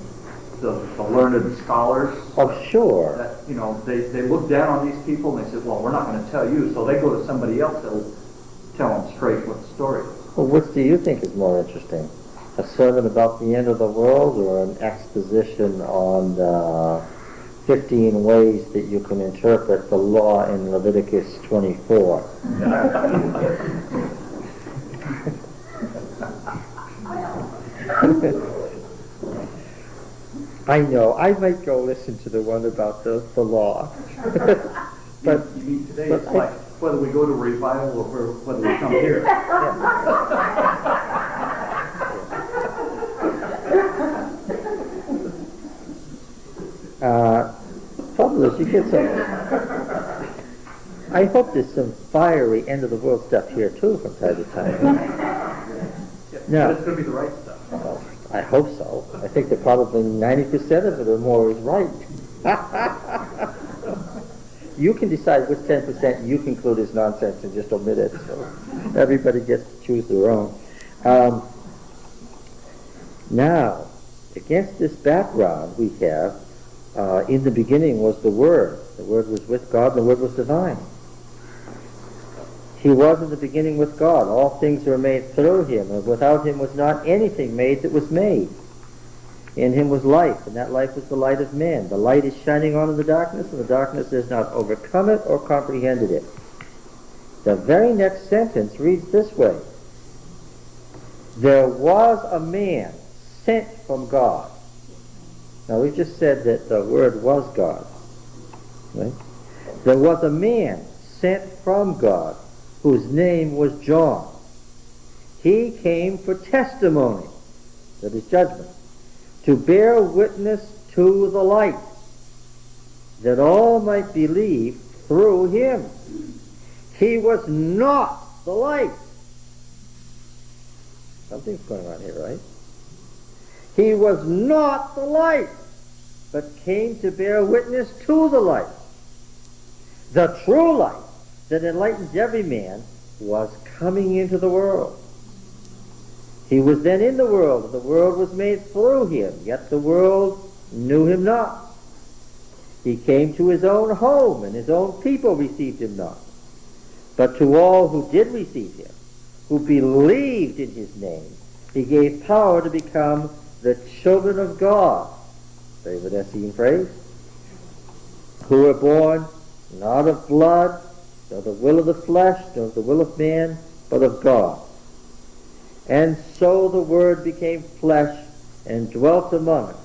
the learned scholars? Oh, sure. That, you know, they looked down on these people and they said, well, we're not going to tell you, so they go to somebody else that'll tell them straight what the story is. Well, which do you think is more interesting? A sermon about the end of the world, or an exposition on 15 ways that you can interpret the law in Leviticus 24? I know, I might go listen to the one about the law. But you mean today it's like whether we go to revival or whether we come here. Trouble is, you get some. I hope there's some fiery end of the world stuff here too from time to time. No, it's going to be the right stuff. Well, I hope so. I think that probably 90% of it or more is right. You can decide which 10% you conclude is nonsense and just omit it. So everybody gets to choose their own. Now, against this background, we have, in the beginning was the Word. The Word was with God, and the Word was divine. He was in the beginning with God. All things were made through him, and without him was not anything made that was made. In him was life, and that life was the light of men. The light is shining on in the darkness, and the darkness has not overcome it or comprehended it. The very next sentence reads this way: there was a man sent from God. Now we just said that the Word was God. Right? There was a man sent from God whose name was John. He came for testimony, that is judgment, to bear witness to the light, that all might believe through him. He was not the light. Something's going on here, right? He was not the light, but came to bear witness to the light. The true light that enlightens every man was coming into the world. He was then in the world, and the world was made through him, yet the world knew him not. He came to his own home, and his own people received him not. But to all who did receive him, who believed in his name, he gave power to become the children of God. Favorite Essene phrase. Who were born not of blood, nor the will of the flesh, nor the will of man, but of God. And so the Word became flesh and dwelt among us,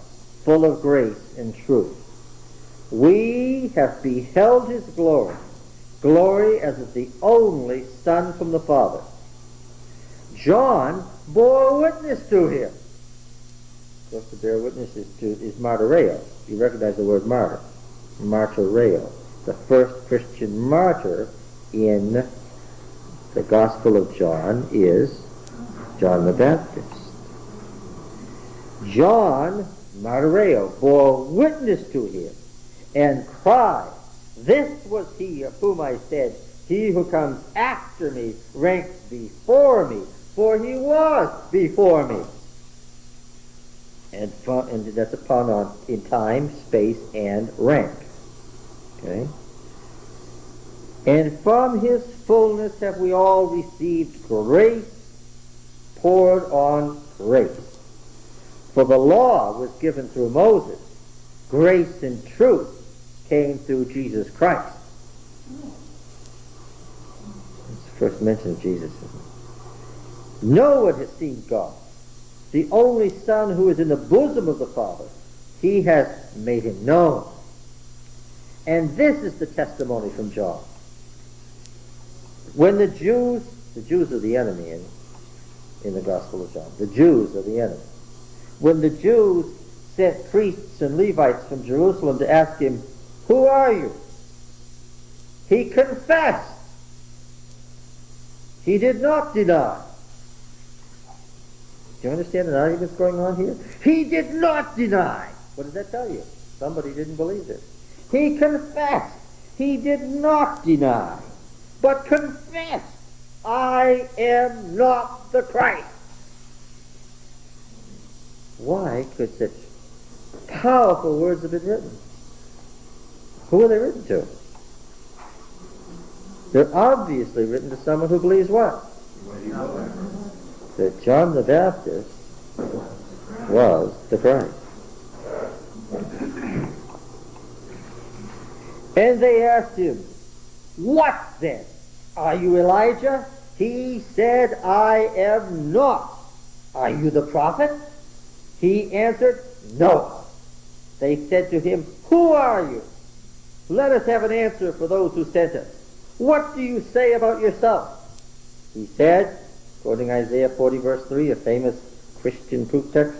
full of grace and truth. We have beheld his glory, glory as of the only Son from the Father. John bore witness to him. Of course, to bear witness is martyreo. You recognize the word martyr. Martyreo. The first Christian martyr in the Gospel of John is John the Baptist. John, martyreo, bore witness to him and cried, "This was he of whom I said, he who comes after me ranks before me, for he was before me." And that's upon in time, space, and rank. Okay? And from his fullness have we all received grace poured on grace. For the law was given through Moses. Grace and truth came through Jesus Christ. It's the first mention of Jesus. No one has seen God. The only Son who is in the bosom of the Father, he has made him known. And this is the testimony from John. When the Jews are the enemy in the Gospel of John. The Jews are the enemy. When the Jews sent priests and Levites from Jerusalem to ask him, "Who are you?" he confessed. He did not deny. Do you understand the arguments going on here? He did not deny. What does that tell you? Somebody didn't believe this. He confessed. He did not deny, but confessed, "I am not the Christ." Why could such powerful words have been written? Who are they written to? They're obviously written to someone who believes what? That John the Baptist was the Christ. And they asked him, "What then? Are you Elijah?" He said, "I am not." "Are you the prophet?" He answered, "No." They said to him, "Who are you? Let us have an answer for those who sent us. What do you say about yourself?" He said, quoting Isaiah 40 verse 3, a famous Christian proof text,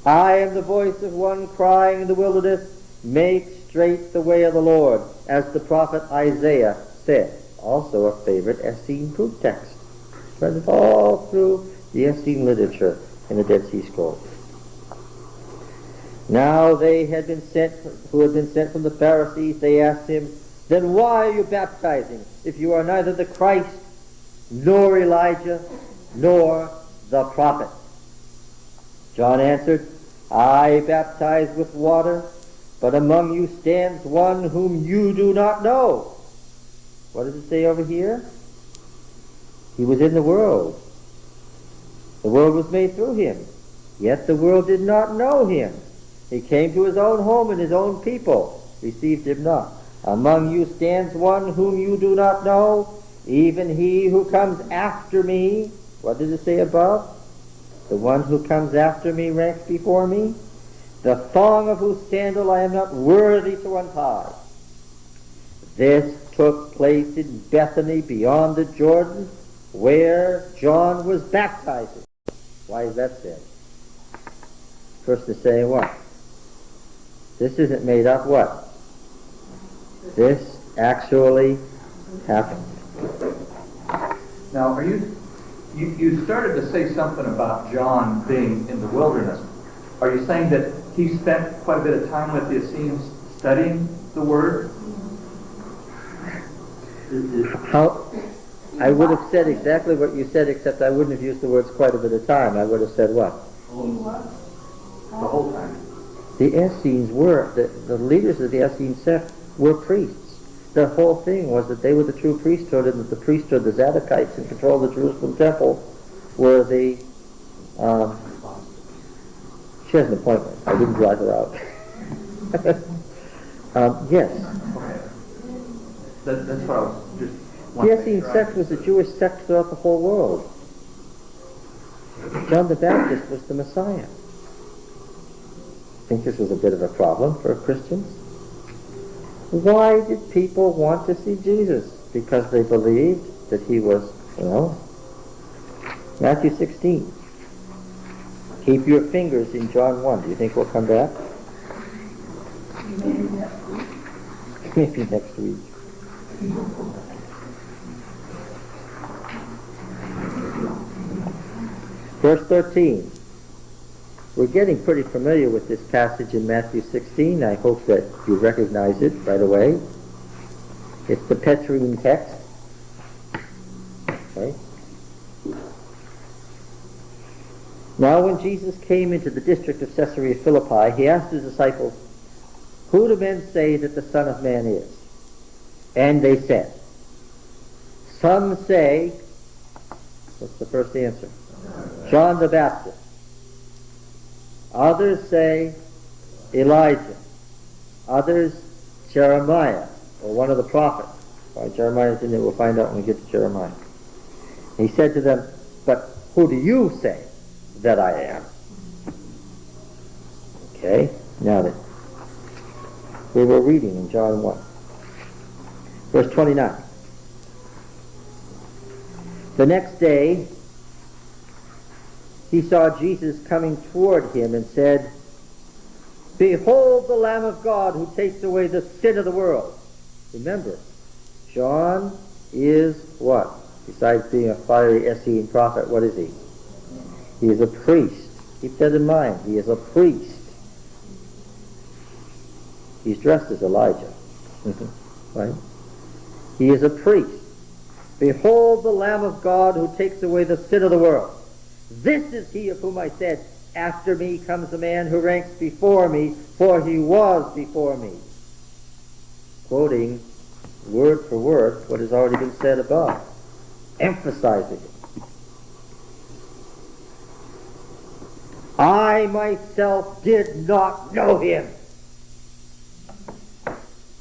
"I am the voice of one crying in the wilderness, make straight the way of the Lord," as the prophet Isaiah said. Also a favorite Essene proof text. Spread all through the Essene literature in the Dead Sea Scrolls. Now they who had been sent from the Pharisees, they asked him, "Then why are you baptizing, if you are neither the Christ, nor Elijah, nor the prophet?" John answered, "I baptize with water, but among you stands one whom you do not know." What does it say over here? He was in the world. The world was made through him, yet the world did not know him. He came to his own home, and his own people received him not. Among you stands one whom you do not know, even he who comes after me. What does it say above? The one who comes after me ranks before me, the thong of whose sandal I am not worthy to untie. This took place in Bethany beyond the Jordan, where John was baptizing. Why is that said? First to say what? This isn't made up what? This actually happened. Now, you started to say something about John being in the wilderness. Are you saying that he spent quite a bit of time with the Essenes studying the Word? How, I would have said exactly what you said, except I wouldn't have used the words quite a bit of time. I would have said what? The whole time. The Essenes were, the leaders of the Essene sect were priests. The whole thing was that they were the true priesthood, and that the priesthood, the Zadokites in control of the Jerusalem temple, were the, she has an appointment. I didn't drive her out. Yes. Okay. That's what I was just The wanting to Essene make sure I sect was a Jewish sect throughout the whole world. John the Baptist was the Messiah. I think this was a bit of a problem for Christians. Why did people want to see Jesus? Because they believed that he was, Matthew 16. Keep your fingers in John 1. Do you think we'll come back? Maybe next week. Verse 13. We're getting pretty familiar with this passage in Matthew 16. I hope that you recognize it right away. It's the Petrine text. Right? Now when Jesus came into the district of Caesarea Philippi, he asked his disciples, "Who do men say that the Son of Man is?" And they said, "Some say," what's the first answer? "John the Baptist. Others say Elijah. Others Jeremiah, or one of the prophets." Why Jeremiah's in there, we'll find out when we get to Jeremiah. He said to them, "But who do you say that I am?" Okay, now then. We were reading in John 1. Verse 29. The next day, he saw Jesus coming toward him and said, "Behold the Lamb of God who takes away the sin of the world." Remember, John is what? Besides being a fiery Essene prophet, what is he? He is a priest. Keep that in mind. He is a priest. He's dressed as Elijah. Right? He is a priest. "Behold the Lamb of God who takes away the sin of the world. This is he of whom I said, after me comes a man who ranks before me, for he was before me." Quoting word for word what has already been said above, emphasizing it. "I myself did not know him."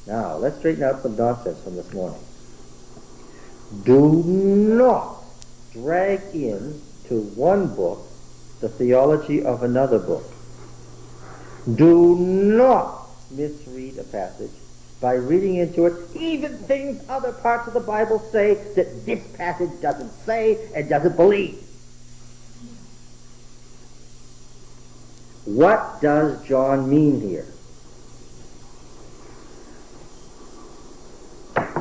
Now, let's straighten out some nonsense from this morning. Do not drag in to one book the theology of another book. Do not misread a passage by reading into it even things other parts of the Bible say that this passage doesn't say and doesn't believe. What does John mean here?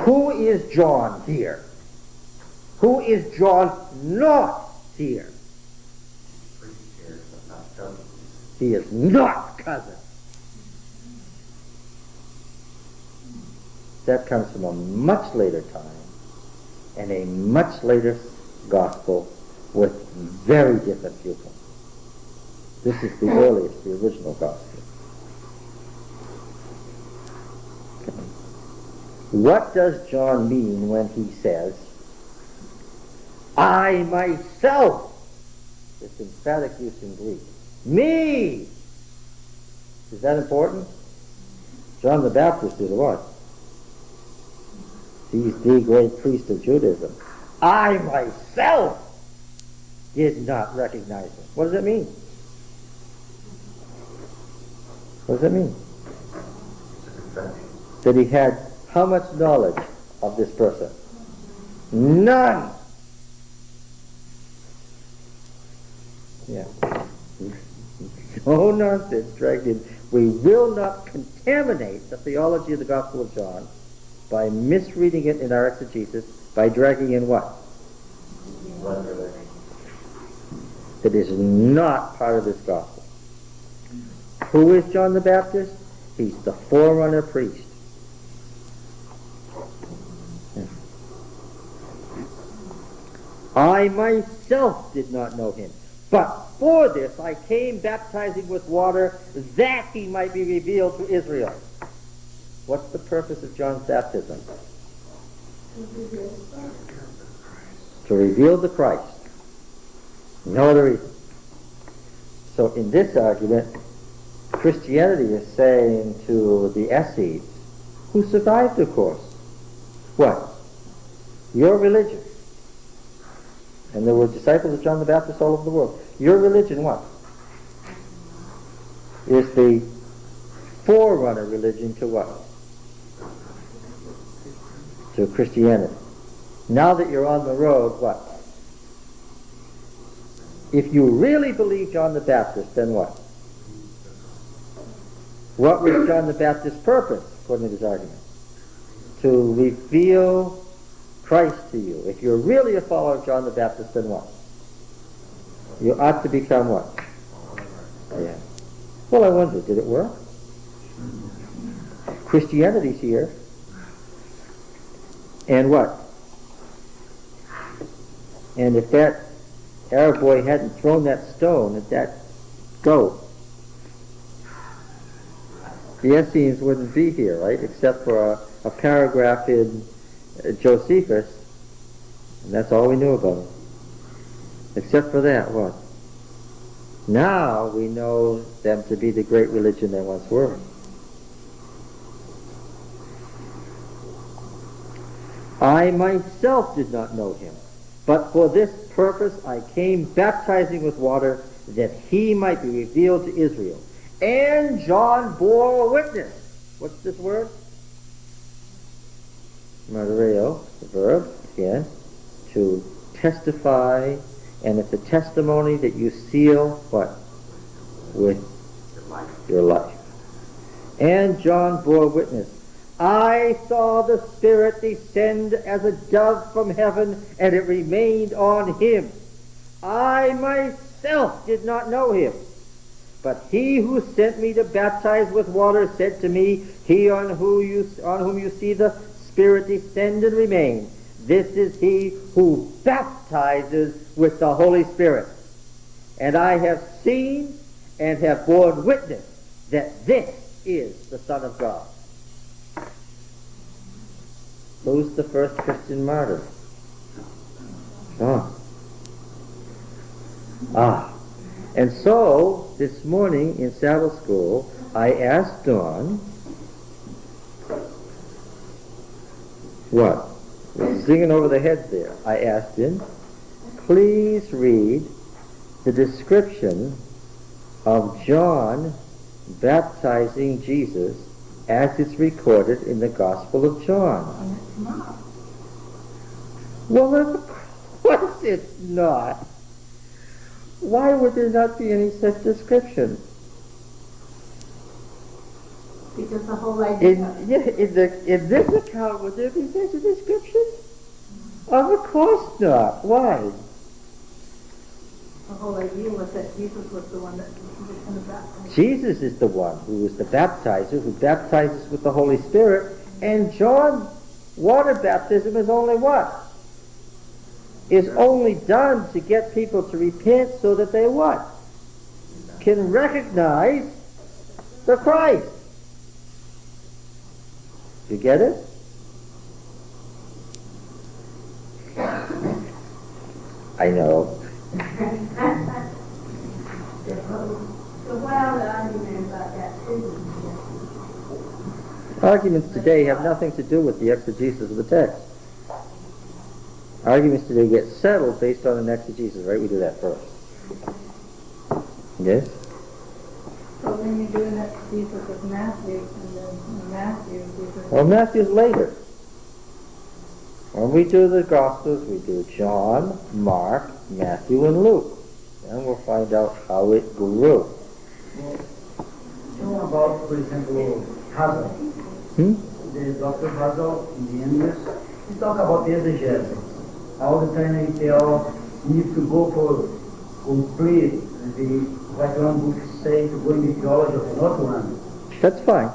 Who is John here? Who is John not here? He is not cousin. That comes from a much later time and a much later gospel with very different viewpoints. This is the earliest, the original gospel. Okay. What does John mean when he says, "I myself," this emphatic use in Greek, "me"? Is that important? John the Baptist is what? He's the great priest of Judaism. "I myself did not recognize him." What does that mean? What does that mean? That he had how much knowledge of this person? None. Yeah. No nonsense dragged in. We will not contaminate the theology of the Gospel of John by misreading it in our exegesis, by dragging in what? That is not part of this gospel. Who is John the Baptist? He's the forerunner priest. I myself did not know him, but for this I came baptizing with water, that he might be revealed to Israel. What's the purpose of John's baptism? To reveal the Christ. No other reason. So in this argument, Christianity is saying to the Essenes, who survived, of course, what? Your religion. And there were disciples of John the Baptist all over the world. Your religion, what? Is the forerunner religion to what? To Christianity. Now that you're on the road, what? If you really believe John the Baptist, then what? What was John the Baptist's purpose, according to his argument? To reveal Christ to you. If you're really a follower of John the Baptist, then what? You ought to become what? Yeah. Well, I wonder, did it work? Christianity's here. And what? And if that Arab boy hadn't thrown that stone at that goat, the Essenes wouldn't be here, right? Except for a paragraph in Josephus, and that's all we knew about him. Except for that, what? Now we know them to be the great religion they once were. I myself did not know him, but for this purpose I came baptizing with water, that he might be revealed to Israel. And John bore witness. What's this word? Martyreo, the verb, again, to testify, and it's a testimony that you seal, what? With your life. And John bore witness. I saw the Spirit descend as a dove from heaven, and it remained on him. I myself did not know him, but he who sent me to baptize with water said to me, he on whom you see the Spirit descend and remain, this is he who baptizes with the Holy Spirit. And I have seen and have borne witness that this is the Son of God. Who's the first Christian martyr? John. And so, this morning in Sabbath school, I asked Dawn, what? We're singing over the heads there. I asked him, please read the description of John baptizing Jesus as it's recorded in the Gospel of John. Well, of course it's not. Why would there not be any such description? Because the whole idea... In this account, would there be such a description? Of course not. Why? The whole idea was that Jesus was the one that was going to baptize. Jesus is the one who is the baptizer, who baptizes with the Holy Spirit, and John's water baptism is only what? Is only done to get people to repent so that they what? Can recognize the Christ. You get it? I know. So what are the arguments about that too? Arguments today have nothing to do with the exegesis of the text. Arguments today get settled based on an exegesis, right? We do that first. Yes? So then you do an exegesis of Matthew, and then in Matthew, Jesus... Well, Matthew's later. When we do the Gospels, we do John, Mark, Matthew, and Luke. Then we'll find out how it grew. About, for example, Hazel. Dr. Basil in the English, he talk about exegesis. All the time he tell you need to go for complete like one book say to go in the theology of not one. That's fine.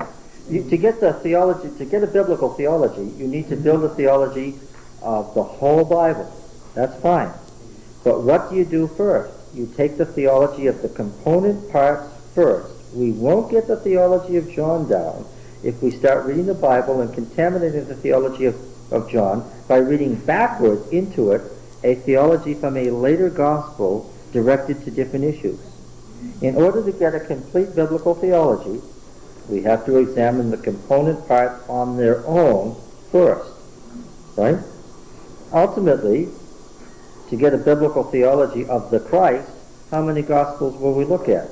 To get the theology, to get a biblical theology, you need to build a theology of the whole Bible. That's fine. But what do you do first? You take the theology of the component parts first. We won't get the theology of John down if we start reading the Bible and contaminating the theology of John by reading backwards into it a theology from a later gospel directed to different issues. In order to get a complete biblical theology, we have to examine the component parts on their own first, right? Ultimately, to get a biblical theology of the Christ, how many Gospels will we look at?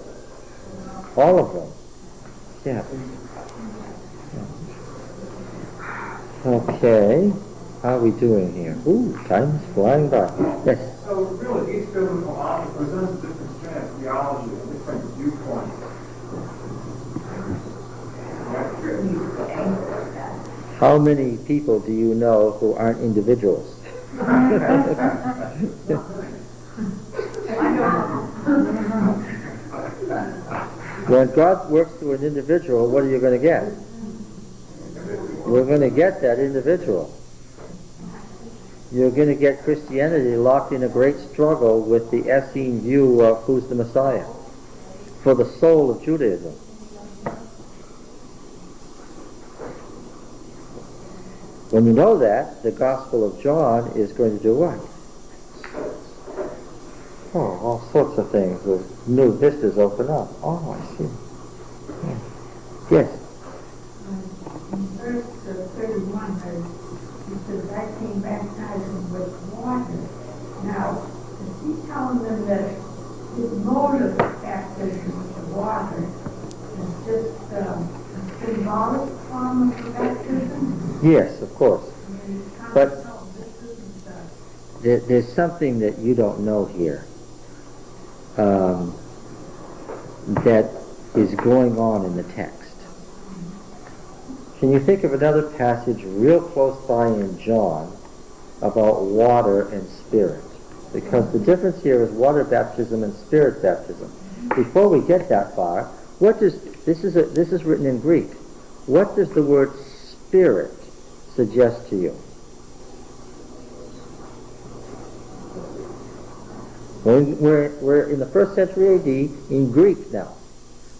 All of them. Yeah. Okay. How are we doing here? Ooh, time is flying by. Yes. So really, each biblical author presents a different strand of theology, a different viewpoint. How many people do you know who aren't individuals? When God works through an individual, what are you going to get? You're going to get that individual. You're going to get Christianity locked in a great struggle with the Essene view of who's the Messiah for the soul of Judaism. When you know that, the Gospel of John is going to do what? Oh, all sorts of things. The new vistas open up. Oh, I see. Yeah. Yes? In verse 31, he says, I came baptizing with water. Now, is he telling them that his mode of baptism with water is just a symbolic form of baptism? Yes, of course. But there's something that you don't know here that is going on in the text. Can you think of another passage real close by in John about water and spirit? Because the difference here is water baptism and spirit baptism. Before we get that far, what does this is written in Greek? What does the word spirit suggest to you? We're in the 1st century AD in Greek now.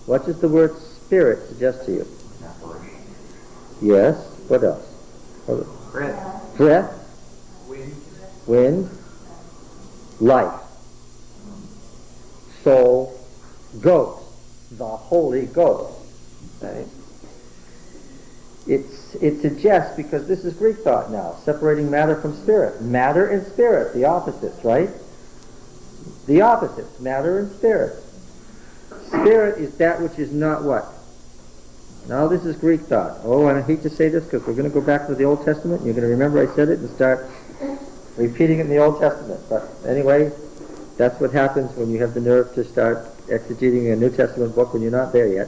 What does the word spirit suggest to you? Yes. What else? Breath. Breath. Wind. Wind. Life. Soul. Ghost. The Holy Ghost. Right? It suggests, because this is Greek thought now, separating matter from spirit. Matter and spirit, the opposites, right? The opposites, matter and spirit. Spirit is that which is not what? Now this is Greek thought. Oh, and I hate to say this because we're going to go back to the Old Testament. You're going to remember I said it and start repeating it in the Old Testament. But anyway, that's what happens when you have the nerve to start exegeting a New Testament book when you're not there yet.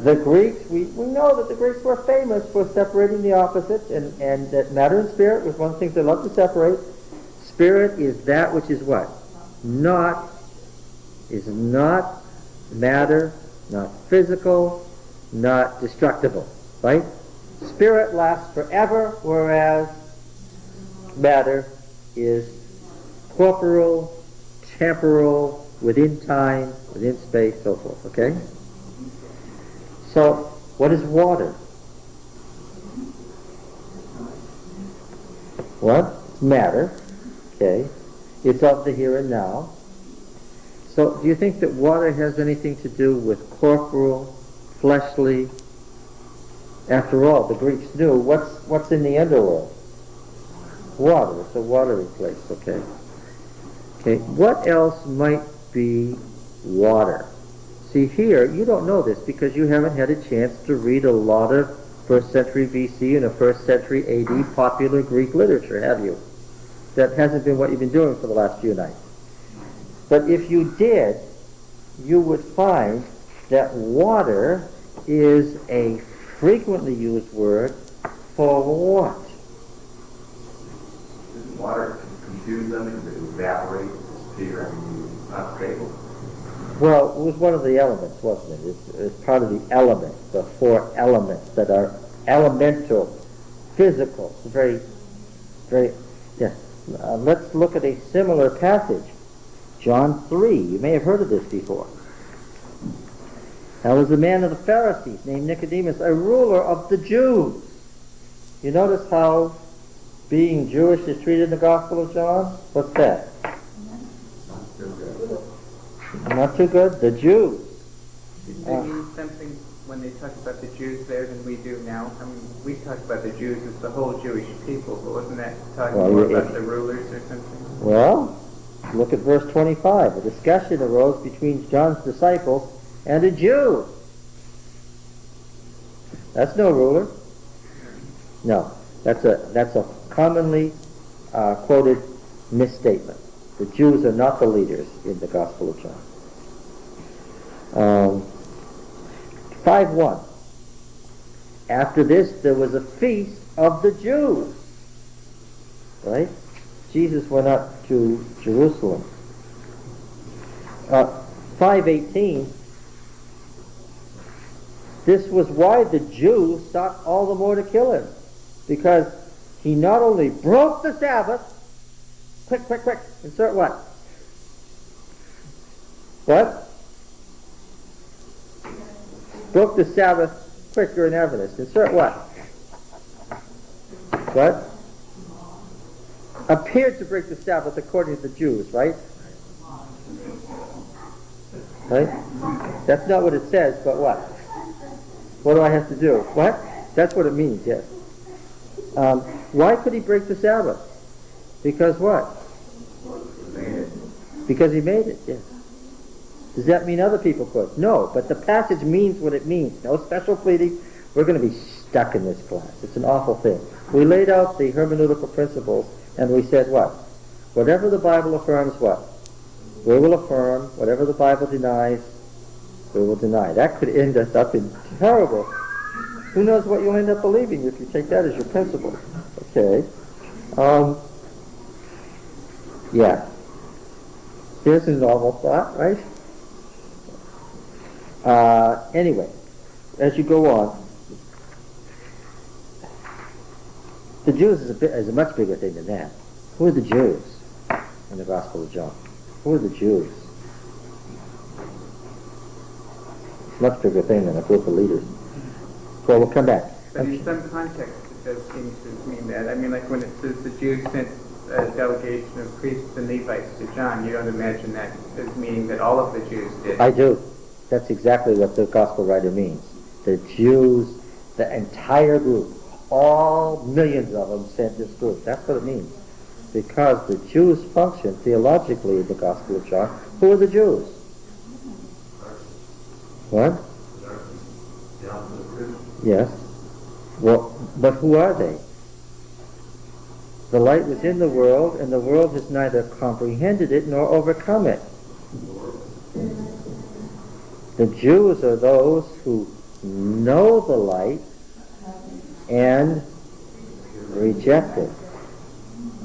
The Greeks, we know that the Greeks were famous for separating the opposites, and that matter and spirit was one of the things they loved to separate. Spirit is that which is what? Not matter, not physical, not destructible, right? Spirit lasts forever, whereas matter is corporeal, temporal, within time, within space, so forth, okay? So, what is water? What? Matter, okay? It's of the here and now. So, do you think that water has anything to do with corporal, fleshly? After all, the Greeks knew what's in the underworld? Water. It's a watery place, okay? Okay, what else might be water? See here, you don't know this because you haven't had a chance to read a lot of 1st century BC and a 1st century AD popular Greek literature, have you? That hasn't been what you've been doing for the last few nights. But if you did, you would find that water is a frequently used word for what? Didn't water confuse them because it evaporates, disappear, it's not stable? Well, it was one of the elements, wasn't it? It's part of the elements, the four elements that are elemental, physical. It's very, yeah. Let's look at a similar passage. John 3. You may have heard of this before. There was a man of the Pharisees named Nicodemus, a ruler of the Jews. You notice how being Jewish is treated in the Gospel of John? What's that? Not too good? The Jews. Do they mean something when they talk about the Jews there than we do now? I mean, we talk about the Jews as the whole Jewish people, but wasn't that talking more about the rulers or something? Well, look at verse 25. A discussion arose between John's disciples and a Jew. That's no ruler. No, that's a commonly quoted misstatement. The Jews are not the leaders in the Gospel of John. 5:1. After this, there was a feast of the Jews. Right? Jesus went up to Jerusalem. 5:18. This was why the Jews sought all the more to kill him, because he not only broke the Sabbath. Quick. Insert what? What? Broke the Sabbath quicker in evidence. Insert what? What? Appeared to break the Sabbath according to the Jews, right? Right? That's not what it says, but what? What do I have to do? What? That's what it means, yes. Why could he break the Sabbath? Because what? Because he made it, yes. Does that mean other people could? No, but the passage means what it means. No special pleading. We're going to be stuck in this class. It's an awful thing. We laid out the hermeneutical principles, and we said what? Whatever the Bible affirms, what? We will affirm. Whatever the Bible denies, we will deny. That could end us up in terrible. Who knows what you'll end up believing if you take that as your principle? Okay. Yeah. Here's a normal thought, right? Anyway, as you go on, the Jews is a much bigger thing than that. Who are the Jews in the Gospel of John? Who are the Jews? It's a much bigger thing than a group of leaders. Well, we'll come back. But in some context, it does seem to mean that. I mean, like when it says the Jews sent a delegation of priests and Levites to John, you don't imagine that as meaning that all of the Jews did. I do. That's exactly what the gospel writer means. The Jews, the entire group, all millions of them sent this group. That's what it means. Because the Jews function theologically in the Gospel of John. Who are the Jews? What? Yes. Well, but who are they? The light was in the world, and the world has neither comprehended it nor overcome it. The Jews are those who know the light and reject it.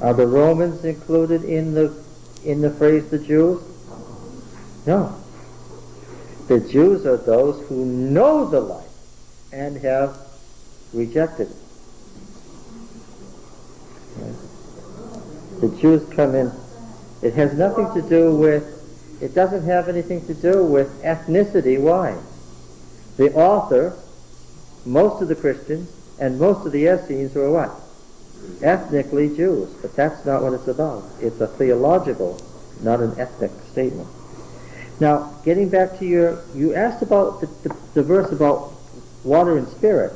Are the Romans included in the phrase the Jews? No. The Jews are those who know the light and have rejected it. The Jews come in. It has nothing to do with, it doesn't have anything to do with ethnicity. Why? The author, most of the Christians, and most of the Essenes are what? Ethnically Jews. But that's not what it's about. It's a theological, not an ethnic statement. Now, getting back to you asked about the verse about water and spirit.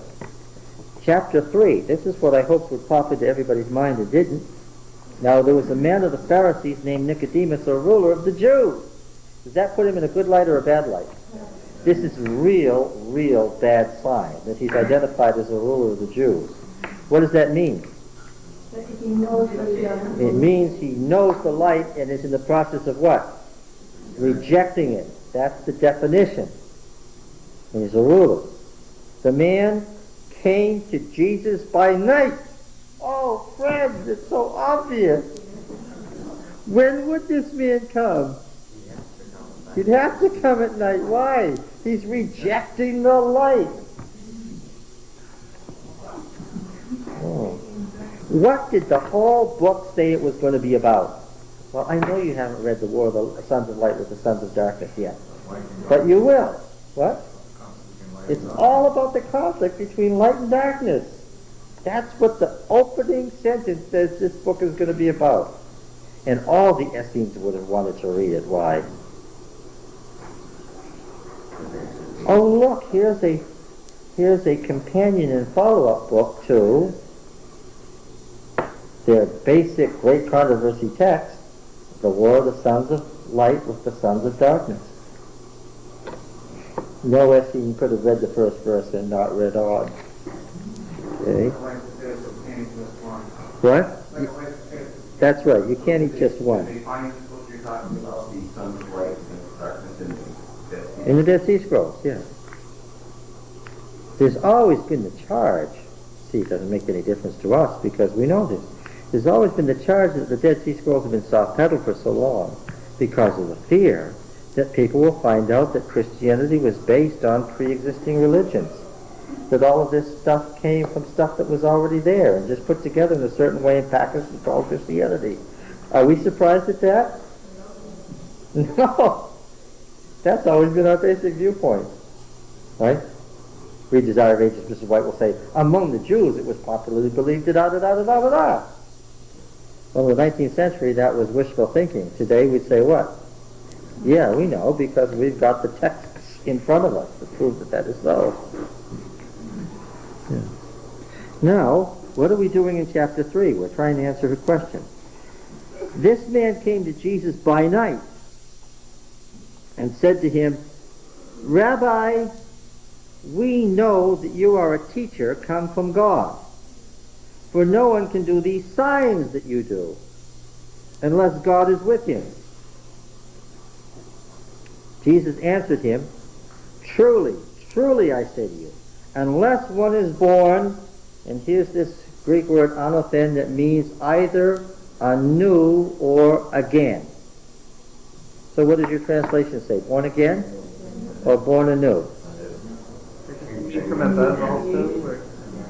Chapter 3. This is what I hoped would pop into everybody's mind. It didn't. Now, there was a man of the Pharisees named Nicodemus, a ruler of the Jews. Does that put him in a good light or a bad light? This is real bad sign that he's identified as a ruler of the Jews. What does that mean? He knows the It means he knows the light and is in the process of what? Rejecting it. That's the definition. He's a ruler. The man came to Jesus by night. Oh, friends, it's so obvious. When would this man come? He'd have to come at night. Why? He's rejecting the light. Oh. What did the whole book say it was going to be about? Well, I know you haven't read The War of the Sons of Light with the Sons of Darkness yet. But you will. What? It's all about the conflict between light and darkness. That's what the opening sentence says this book is going to be about. And all the Essenes would have wanted to read it. Why? Oh, look, here's a companion and follow-up book to their basic great controversy text, The War of the Sons of Light with the Sons of Darkness. No Essene could have read the first verse and not read on. Okay. What? That's right, you can't eat just one. They find what you're talking about, the sons of light and darkness in the Dead Sea. In the Dead Sea Scrolls, yeah. There's always been the charge. See, it doesn't make any difference to us because we know this. There's always been the charge that the Dead Sea Scrolls have been soft-pedaled for so long because of the fear that people will find out that Christianity was based on pre-existing religions. That all of this stuff came from stuff that was already there and just put together in a certain way and packaged and called Christianity. Are we surprised at that? No. That's always been our basic viewpoint. Right? Read Desire of Ages, Mrs. White will say, among the Jews it was popularly believed da-da-da-da-da-da-da. Well, in the 19th century that was wishful thinking. Today we'd say what? Yeah, we know because we've got the texts in front of us to prove that that is so. Yeah. Now, what are we doing in chapter 3? We're trying to answer her question. This man came to Jesus by night and said to him, Rabbi, we know that you are a teacher come from God, for no one can do these signs that you do unless God is with him. Jesus answered him, truly, truly I say to you, unless one is born, and here's this Greek word anothen that means either anew or again. So what does your translation say? Born again or born anew? From above also? Or?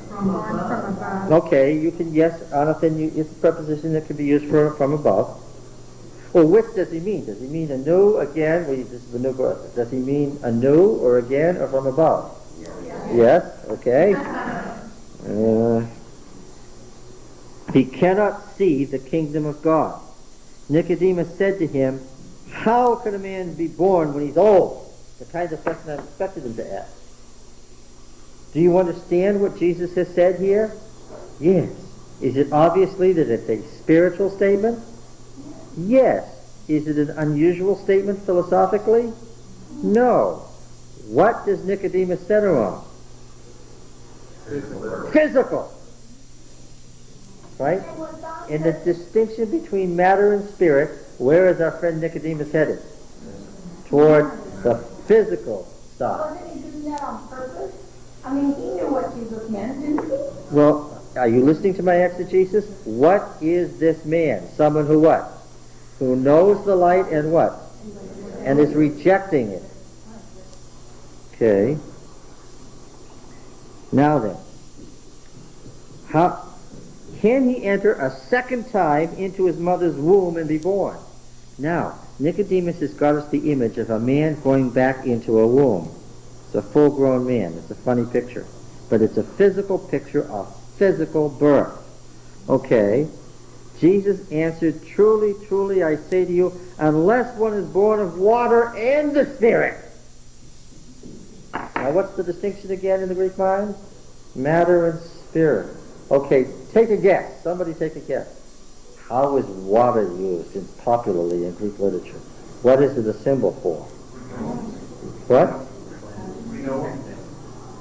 From above. Okay, you can, yes, anothen, it's a preposition that can be used for from above. Well, which does he mean? Does he mean anew, again? Well, this is the new birth. Does he mean anew or again or from above? Yes, okay. He cannot see the kingdom of God. Nicodemus said to him, how can a man be born when he's old? The kind of question I expected him to ask. Do you understand what Jesus has said here? Yes. Is it obviously that it's a spiritual statement? Yes. Is it an unusual statement philosophically? No. What does Nicodemus center on? Physical. Right? In the distinction between matter and spirit, where is our friend Nicodemus headed? Toward the physical side. Wasn't he doing that on purpose? I mean, he knew what Jesus meant, didn't he? Well, are you listening to my exegesis? What is this man? Someone who what? Who knows the light and what? And is rejecting it. Okay. Now then, how can he enter a second time into his mother's womb and be born? Now, Nicodemus has got us the image of a man going back into a womb. It's a full-grown man. It's a funny picture. But it's a physical picture of physical birth. Okay. Jesus answered, truly, truly, I say to you, unless one is born of water and the Spirit. Now, what's the distinction again in the Greek mind? Matter and spirit. Okay, take a guess. Somebody take a guess. How is water used popularly in Greek literature? What is it a symbol for? What?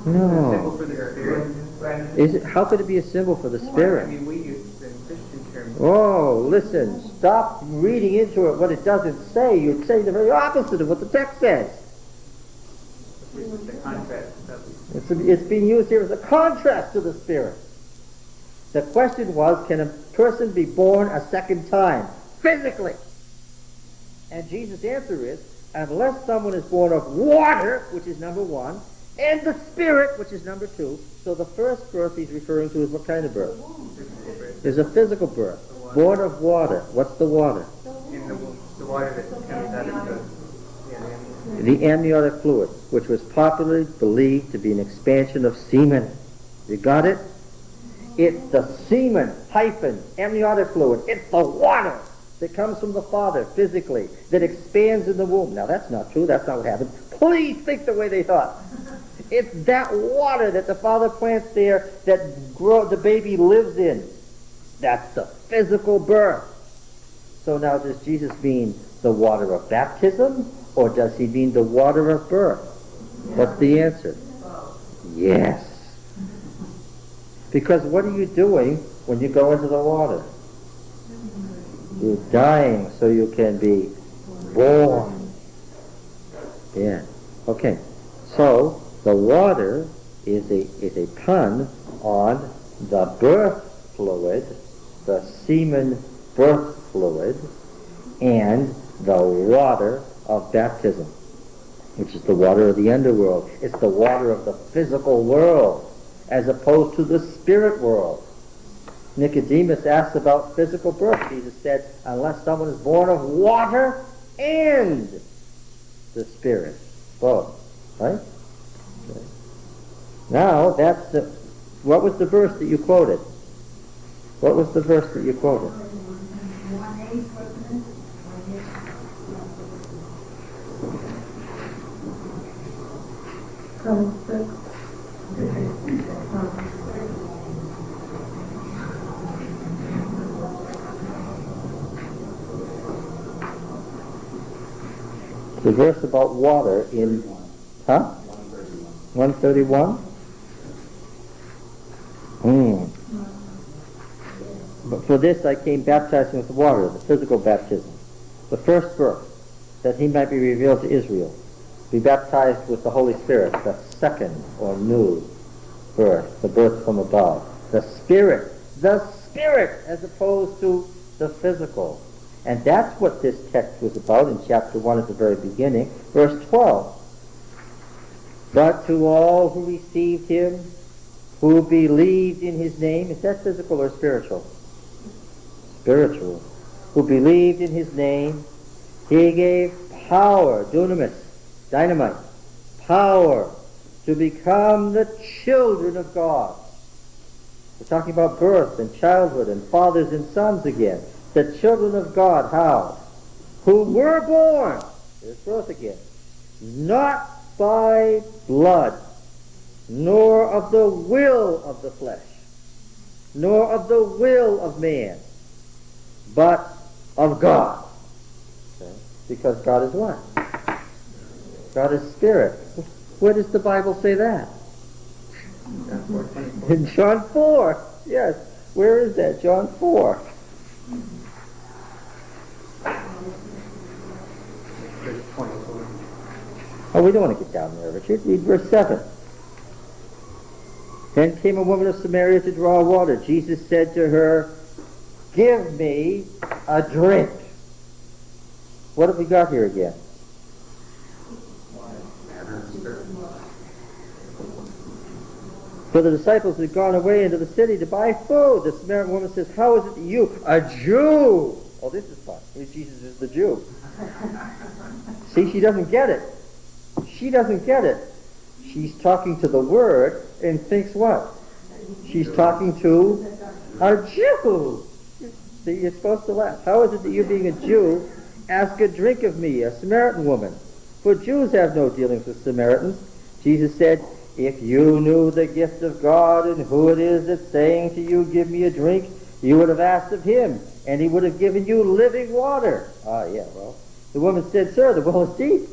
No. Symbol for the spirit. Is it? How could it be a symbol for the I Spirit? mean, we use it in Christian terms. Oh, listen. stop reading into it what it doesn't say, you'd say the very opposite of what the text says. The contrast. It's being used here as a contrast to the Spirit. The question was, can a person be born a second time, physically? And Jesus' answer is, unless someone is born of water, which is number one, and the Spirit, which is number two. So the first birth he's referring to is what kind of birth? There's a physical birth. Born of water. What's the water? In the water that comes out of The amniotic fluid, which was popularly believed to be an expansion of semen. You got it? It's the semen hyphen amniotic fluid. It's the water that comes from the father physically that expands in the womb. Now that's not true. That's not what happened. Please think the way they thought. It's that water that the father plants there that the baby lives in. That's the physical birth. So now does Jesus mean the water of baptism, or does he mean the water of birth? What's the answer? Yes. Because what are you doing when you go into the water? You're dying so you can be born. Yeah. Okay. So the water is a pun on the birth fluid, the semen birth fluid, and the water of baptism, which is the water of the underworld. It's the water of the physical world, as opposed to the spirit world. Nicodemus asked about physical birth. Jesus said, unless someone is born of water and the Spirit. Both. Right? Okay. Now, what was the verse that you quoted? What was the verse that you quoted? 1:8, wasn't it? 1:8. The verse about water in, 131? But for this I came baptizing with water, the physical baptism. The first birth, that he might be revealed to Israel. Be baptized with the Holy Spirit, the second or new birth, the birth from above. The Spirit, as opposed to the physical. And that's what this text was about in chapter 1 at the very beginning, verse 12. But to all who received him, who believed in his name, is that physical or spiritual? Spiritual. Who believed in his name, he gave power, dunamis, dynamite, power to become the children of God. We're talking about birth and childhood and fathers and sons again. The children of God, how? Who were born, there's birth again, not by blood, nor of the will of the flesh, nor of the will of man, but of God. Okay? Because God is what? God is spirit. Where does the Bible say that? In John 4. Yes. Where is that? John 4. Oh, we don't want to get down there, Richard. Read verse 7. Then came a woman of Samaria to draw water. Jesus said to her, give me a drink. What have we got here again? So the disciples had gone away into the city to buy food. The Samaritan woman says, how is it that you, a Jew? Oh, this is fun. Jesus is the Jew. See, she doesn't get it. She doesn't get it. She's talking to the Word and thinks what? She's talking to a Jew. See, you're supposed to laugh. How is it that you, being a Jew, ask a drink of me, a Samaritan woman? For Jews have no dealings with Samaritans. Jesus said, if you knew the gift of God and who it is that's saying to you, give me a drink, you would have asked of him, and he would have given you living water. Ah, yeah, well, the woman said, sir, the well is deep.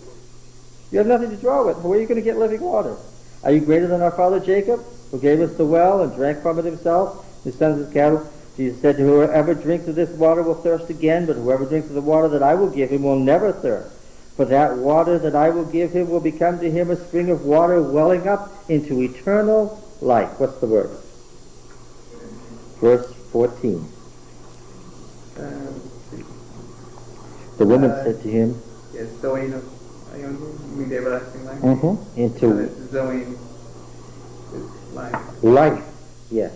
You have nothing to draw with. Where are you going to get living water? Are you greater than our father Jacob, who gave us the well and drank from it himself, his sons and cattle? Jesus said, whoever drinks of this water will thirst again, but whoever drinks of the water that I will give him will never thirst. For that water that I will give him will become to him a spring of water welling up into eternal life. What's the word? Verse 14. The woman said to him, Yes, Zoe, you mean the everlasting life? Into Zoe is life. life. Yes.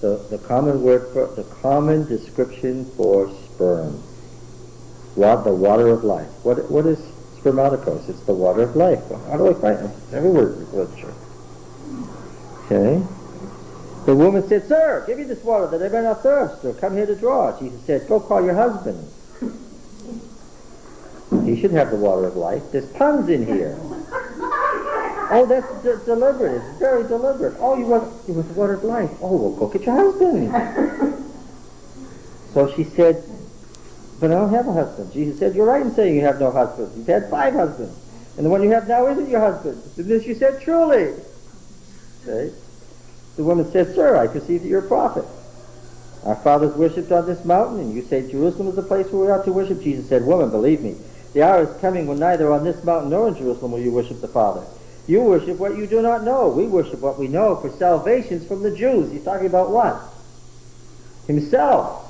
The common word for the common description for sperm. The water of life. What is spermaticos? It's the water of life. Well, how do I find it? Every word is literature. Okay. The woman said, Sir, give me this water that I may not thirst, or come here to draw. Jesus said, Go call your husband. He should have the water of life. There's puns in here. Oh, that's deliberate. It's very deliberate. Oh, you want the water of life. Oh, well, go get your husband. So she said, But I don't have a husband. Jesus said, You're right in saying you have no husband. You've had 5 husbands. And the one you have now isn't your husband. And then she said, Truly. Okay. The woman said, Sir, I perceive that you're a prophet. Our fathers worshipped on this mountain, and you say Jerusalem is the place where we ought to worship. Jesus said, Woman, believe me, the hour is coming when neither on this mountain nor in Jerusalem will you worship the Father. You worship what you do not know. We worship what we know, for salvation's from the Jews. He's talking about what? Himself.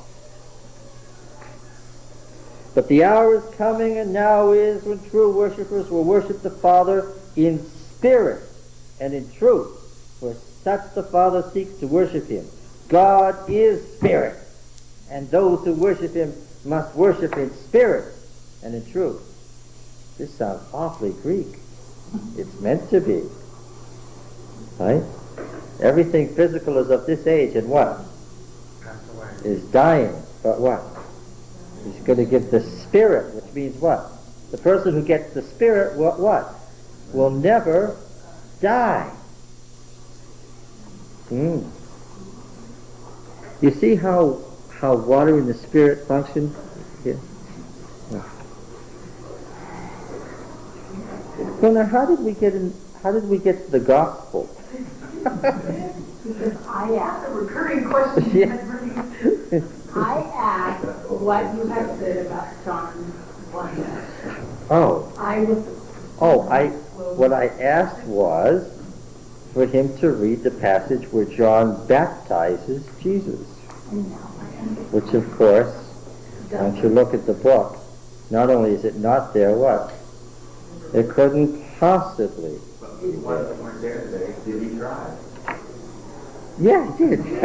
But the hour is coming, and now is, when true worshippers will worship the Father in spirit and in truth. For such the Father seeks to worship him. God is spirit, and those who worship him must worship in spirit and in truth. This sounds awfully Greek. It's meant to be. Right? Everything physical is of this age, and what? Is dying. But what? He's going to give the spirit, which means what? The person who gets the spirit, what? Will never die. You see how water and the spirit function? Yeah. Well, now, how did we get to the gospel? Because I asked a recurring question. Yeah. I asked what you had said about John 1. What I asked was for him to read the passage where John baptizes Jesus. Which, of course, once you look at the book, not only is it not there, what? It couldn't possibly. But the ones that weren't there today, did he try? Yeah, he did.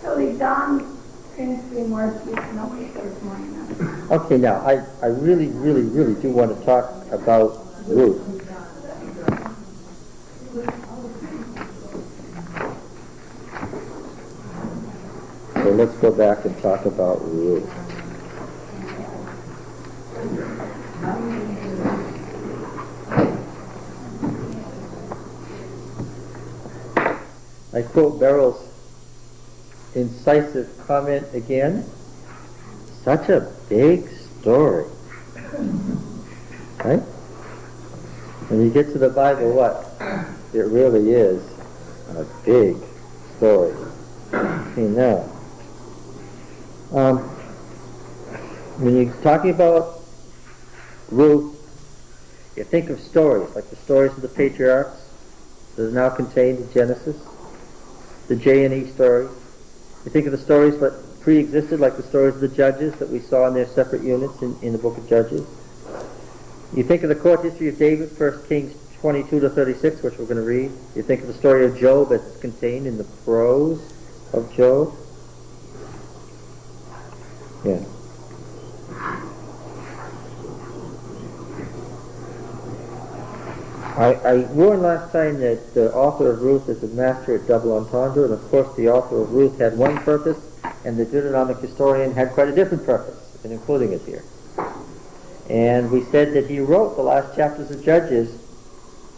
Actually, John finished being more nobody this morning. Okay, now, I really, really, really do want to talk about Ruth. So let's go back and talk about Ruth. I quote Beryl's incisive comment again. Such a big story. Right? When you get to the Bible, what? It really is a big story. You know. When you're talking about Ruth, you think of stories, like the stories of the patriarchs that are now contained in Genesis, the J&E story. You think of the stories that pre-existed, like the stories of the judges that we saw in their separate units in the book of Judges. You think of the court history of David, 1 Kings 22 to 36, which we're going to read. You think of the story of Job that's contained in the prose of Job. Yeah. I warned last time that the author of Ruth is a master at double entendre, and of course the author of Ruth had one purpose, and the Deuteronomic historian had quite a different purpose in including it here. And we said that he wrote the last chapters of Judges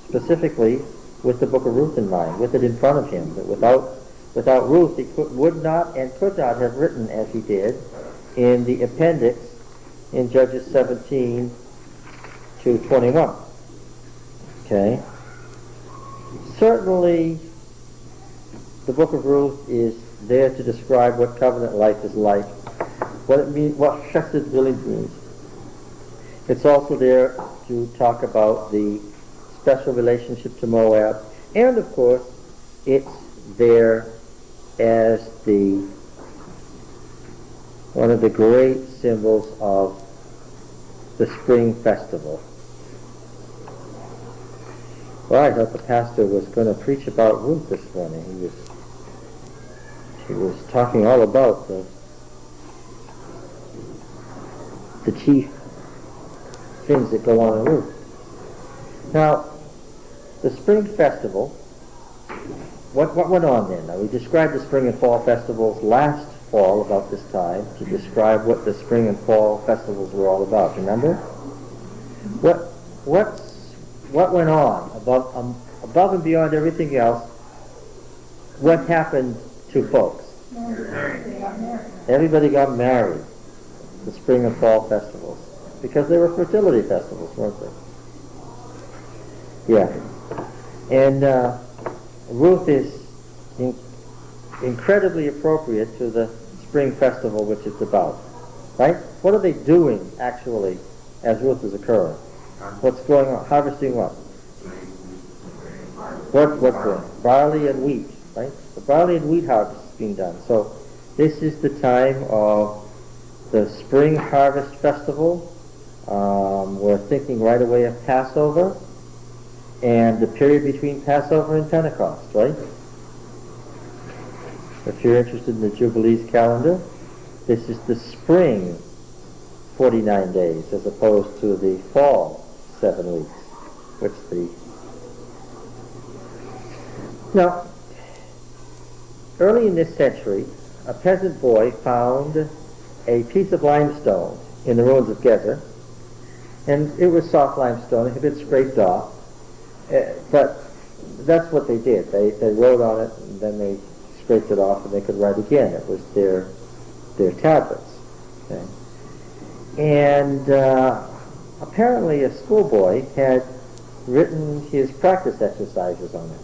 specifically with the book of Ruth in mind, with it in front of him. That without Ruth, he would not and could not have written as he did in the appendix in Judges 17 to 21. Okay? Certainly, the book of Ruth is there to describe what covenant life is like, what it means, what chesed really means. It's also there to talk about the special relationship to Moab, and of course, it's there as one of the great symbols of the spring festival. Well, I thought the pastor was going to preach about Ruth this morning. He was talking all about the chief things that go on in Ruth. Now, the spring festival, what went on then? Now, we described the spring and fall festivals last fall about this time to describe what the spring and fall festivals were all about. Remember? What went on above and beyond everything else? What happened to folks? Everybody got married. The spring and fall festivals, because they were fertility festivals, weren't they? Yeah. And Ruth is incredibly appropriate to the spring festival which it's about. Right? What are they doing, actually, as Ruth is occurring? What's going on? Harvesting what? What's going on? Barley and wheat, right? The barley and wheat harvest is being done. So this is the time of the spring harvest festival. We're thinking right away of Passover and the period between Passover and Pentecost, right? If you're interested in the Jubilees calendar, this is the spring 49 days as opposed to the fall 7 weeks, which Now, early in this century, a peasant boy found a piece of limestone in the ruins of Gezer, and it was soft limestone. It had been scraped off, but that's what they did. They wrote on it, and then they scraped it off, and they could write again. It was their tablets. Okay? And apparently a schoolboy had written his practice exercises on it.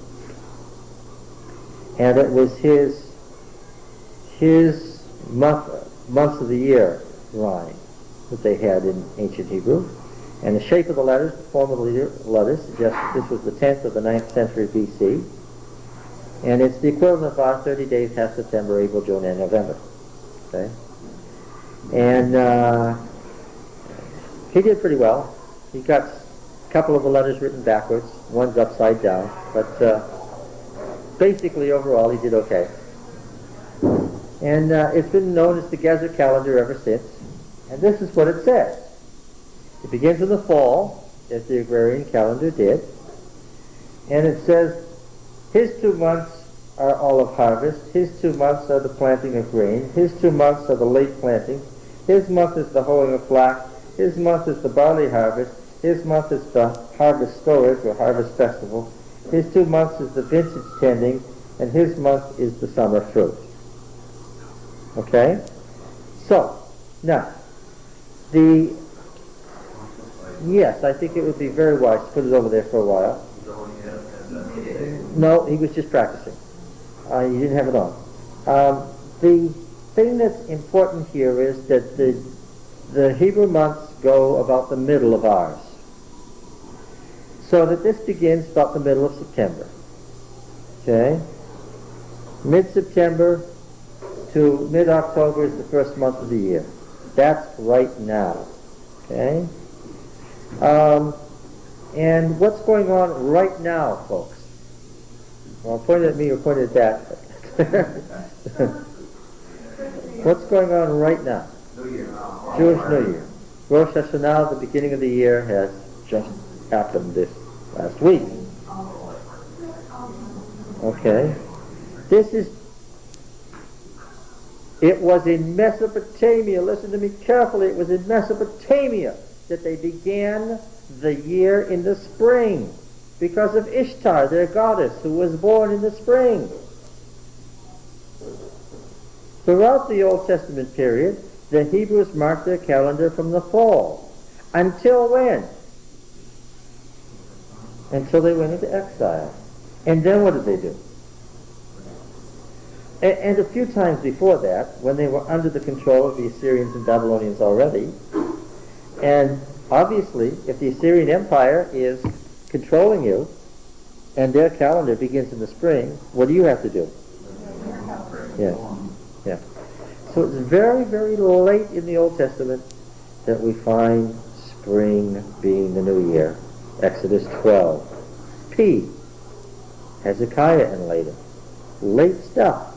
And it was his months of the year drawing that they had in ancient Hebrew. And the shape of the letters, the form of the letters, suggests this was the 10th of the 9th century BC. And it's the equivalent of our 30 days, half September, April, June, and November. Okay? And he did pretty well. He got a couple of the letters written backwards, one's upside down, but basically overall he did okay. And it's been known as the Gezer calendar ever since. And this is what it says. It begins in the fall, as the agrarian calendar did. And it says, his 2 months are olive harvest, his 2 months are the planting of grain, his 2 months are the late planting, his month is the hoeing of flax, his month is the barley harvest, his month is the harvest storage or harvest festival, his 2 months is the vintage tending, and his month is the summer fruit. Okay? So, now, yes, I think it would be very wise to put it over there for a while. No, he was just practicing. He didn't have it on. The thing that's important here is that the Hebrew months go about the middle of ours. So that this begins about the middle of September. Okay? Mid-September to mid-October is the first month of the year. That's right now. Okay? And what's going on right now, folks? Well, pointed at me or pointed at that. What's going on right now? New Year. Jewish New Year. Rosh Hashanah, the beginning of the year, has just happened this last week. Okay. It was in Mesopotamia, listen to me carefully, it was in Mesopotamia that they began the year in the spring because of Ishtar, their goddess, who was born in the spring. Throughout the Old Testament period, the Hebrews marked their calendar from the fall. Until when? Until they went into exile. And then what did they do? And a few times before that, when they were under the control of the Assyrians and Babylonians already. And obviously, if the Assyrian Empire is controlling you, and their calendar begins in the spring, what do you have to do? Yeah. Yeah. So it's very, very late in the Old Testament that we find spring being the new year. Exodus 12. P. Hezekiah and later. Late stuff.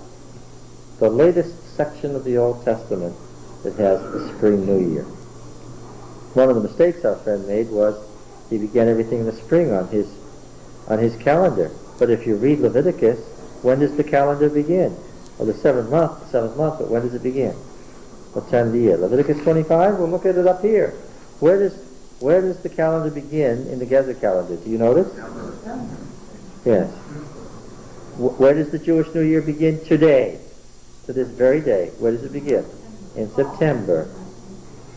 The latest section of the Old Testament that has a spring new year. One of the mistakes our friend made was he began everything in the spring on his calendar. But if you read Leviticus, when does the calendar begin? Well, the seventh month, but when does it begin? What time of the year? Leviticus 25? We'll look at it up here. Where does the calendar begin in the Gezer calendar? Do you notice? Yes. Where does the Jewish New Year begin today? To this very day. Where does it begin? In September.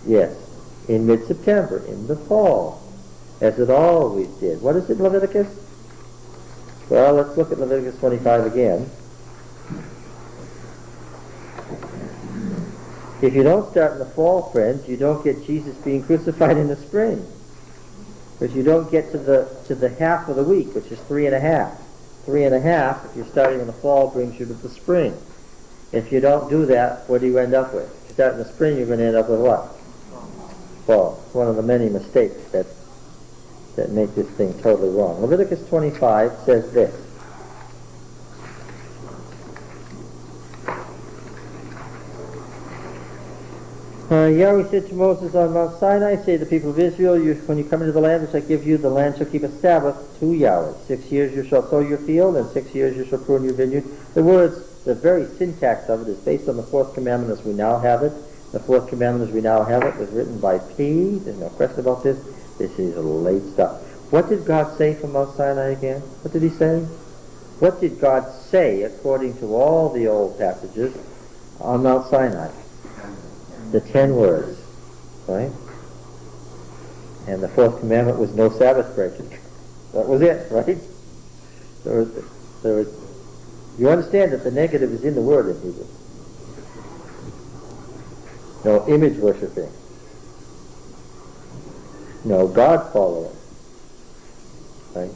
Yes. In mid-September, in the fall, as it always did. What is it, Leviticus? Well, let's look at Leviticus 25 again. If you don't start in the fall, friends, you don't get Jesus being crucified in the spring. Because you don't get to the half of the week, which is 3.5. 3.5, if you're starting in the fall, brings you to the spring. If you don't do that, what do you end up with? If you start in the spring, you're going to end up with what? Fall. It's one of the many mistakes that make this thing totally wrong. Leviticus 25 says this. Yahweh said to Moses on Mount Sinai, say to the people of Israel, when you come into the land which I give you, the land shall keep a Sabbath to Yahweh. 6 years you shall sow your field, and 6 years you shall prune your vineyard. The words, the very syntax of it is based on the fourth commandment as we now have it. The fourth commandment as we now have it was written by P. There's no question about this. This is late stuff. What did God say from Mount Sinai again? What did he say? What did God say according to all the old passages on Mount Sinai? The 10 words, right? And the fourth commandment was no Sabbath breaking. That was it, right? There was, you understand that the negative is in the word in Hebrew. No image worshiping. No God following. Right?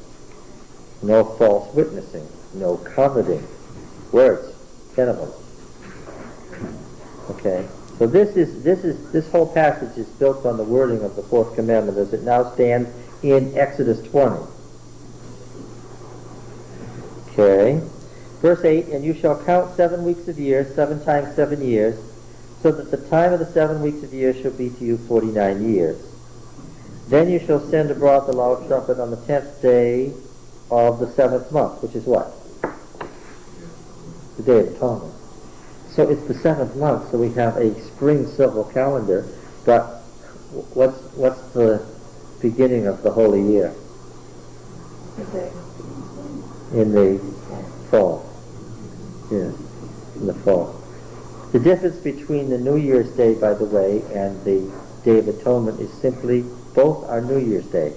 No false witnessing. No coveting. Words. 10 of them. Okay. So this whole passage is built on the wording of the fourth commandment as it now stands in Exodus 20. Okay. Verse 8, and you shall count 7 weeks of years, 7 times 7 years, so that the time of the 7 weeks of years shall be to you 49 years. Then you shall send abroad the loud trumpet on the 10th day of the 7th month, which is what? The Day of Atonement. So it's the 7th month, so we have a spring civil calendar, but what's the beginning of the holy year? In the fall. Yes, in the fall. The difference between the New Year's Day, by the way, and the Day of Atonement is simply both are New Year's Day.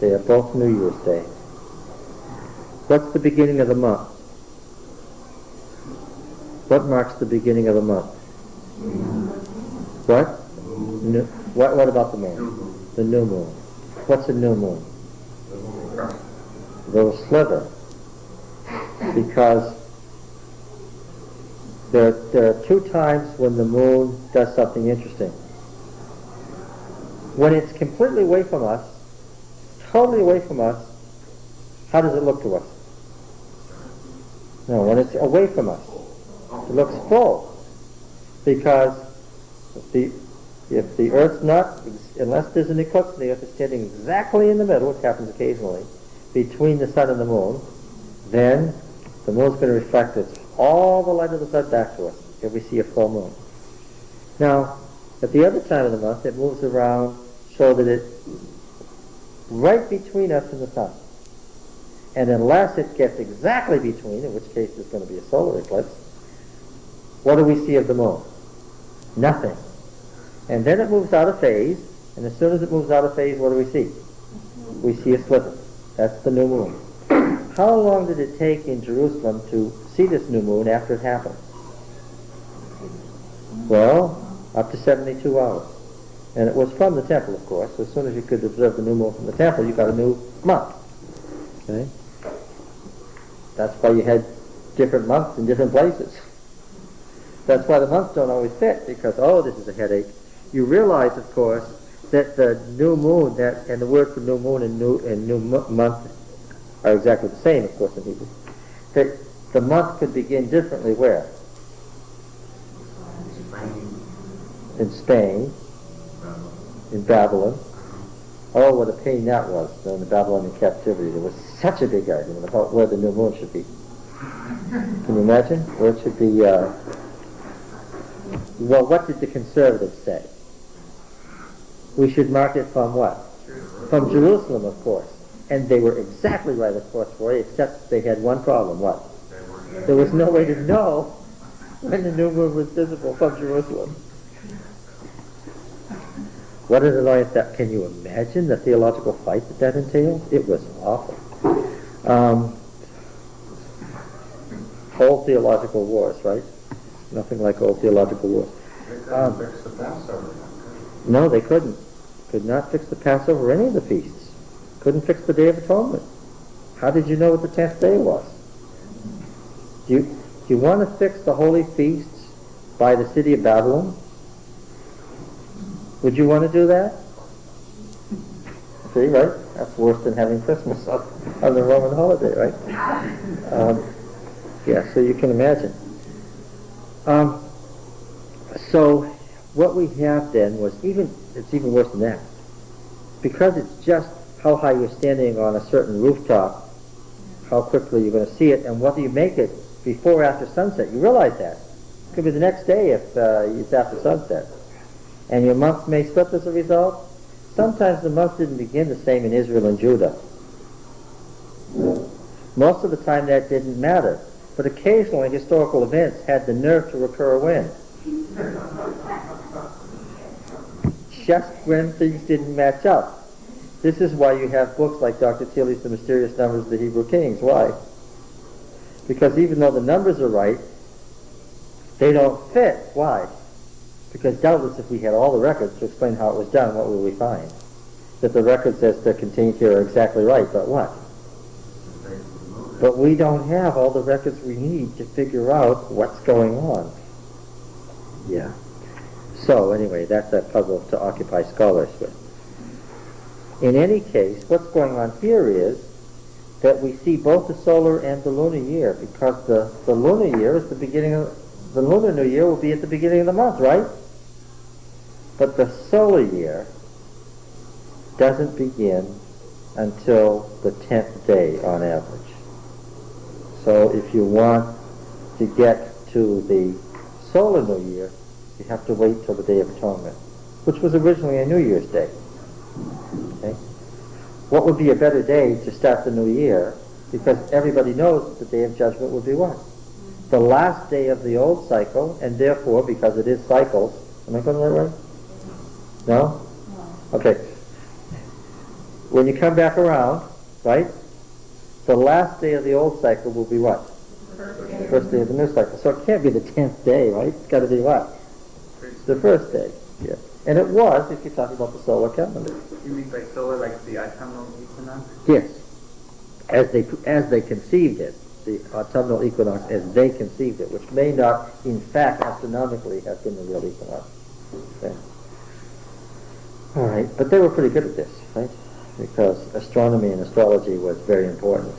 They are both New Year's Day. What's the beginning of the month? What marks the beginning of the month? What? What about the moon? The new moon. What's a new moon? A little sliver. Because there are 2 times when the moon does something interesting. When it's completely away from us, totally away from us, how does it look to us? No, when it's away from us, it looks full. Because if the Earth's not, unless there's an eclipse and the Earth is standing exactly in the middle, which happens occasionally, between the sun and the moon, then the moon's going to reflect all the light of the sun back to us if we see a full moon. Now, at the other time of the month, it moves around so that it's right between us and the sun. And unless it gets exactly between, in which case there's going to be a solar eclipse, what do we see of the moon? Nothing. And then it moves out of phase, and as soon as it moves out of phase, what do we see? We see a sliver. That's the new moon. How long did it take in Jerusalem to see this new moon after it happened? Well, up to 72 hours. And it was from the temple, of course. As soon as you could observe the new moon from the temple, you got a new month. Okay? That's why you had different months in different places. That's why the months don't always fit, because, oh, this is a headache. You realize, of course, that the new moon, and the word for new moon and new month are exactly the same, of course, in Hebrew. That the month could begin differently where? In Spain, in Babylon. Oh, what a pain that was during the Babylonian captivity. There was such a big argument about where the new moon should be. Can you imagine? Where it should be, well, what did the conservatives say? We should mark it from what? From Jerusalem, of course. And they were exactly right, of course, for it, except they had one problem. What? There was no way to know when the new moon was visible from Jerusalem. What an annoyance that. Can you imagine the theological fight that entailed? It was awful. Old theological wars, right? Nothing like old theological wars. They couldn't fix the Passover. No, they couldn't. Could not fix the Passover or any of the feasts. Couldn't fix the Day of Atonement. How did you know what the 10th day was? Do you want to fix the holy feasts by the city of Babylon? Would you want to do that? See, right? That's worse than having Christmas on the Roman holiday, right? Yeah, so you can imagine. So what we have then was it's even worse than that. Because it's just how high you're standing on a certain rooftop, how quickly you're going to see it, and whether you make it before or after sunset. You realize that. It could be the next day if it's after sunset. And your months may slip as a result. Sometimes the month didn't begin the same in Israel and Judah. Most of the time that didn't matter. But occasionally historical events had the nerve to recur when? Just when things didn't match up. This is why you have books like Dr. Tilly's The Mysterious Numbers of the Hebrew Kings. Why? Because even though the numbers are right, they don't fit. Why? Because doubtless if we had all the records to explain how it was done, what would we find? That the records as they're contained here are exactly right, but what? But we don't have all the records we need to figure out what's going on. Yeah. So anyway, that's a puzzle to occupy scholars with. In any case, what's going on here is that we see both the solar and the lunar year, because the lunar year is the beginning of the lunar new year will be at the beginning of the month, right? But the solar year doesn't begin until the 10th day on average. So if you want to get to the solar new year, you have to wait till the Day of Atonement, which was originally a New Year's Day. Okay? What would be a better day to start the new year? Because everybody knows that the Day of Judgment would be what? The last day of the old cycle, and therefore, because it is cycles, am I going the right way? No? Okay. When you come back around, right, the last day of the old cycle will be what? The first day of the new cycle. So it can't be the 10th day, right? It's got to be what? The first day. Yeah. And it was, if you're talking about the solar calendar. You mean by solar, like the autumnal equinox? Yes. As they conceived it, the autumnal equinox as they conceived it, which may not, in fact, astronomically have been the real equinox. Okay. All right, but they were pretty good at this, right? Because astronomy and astrology was very important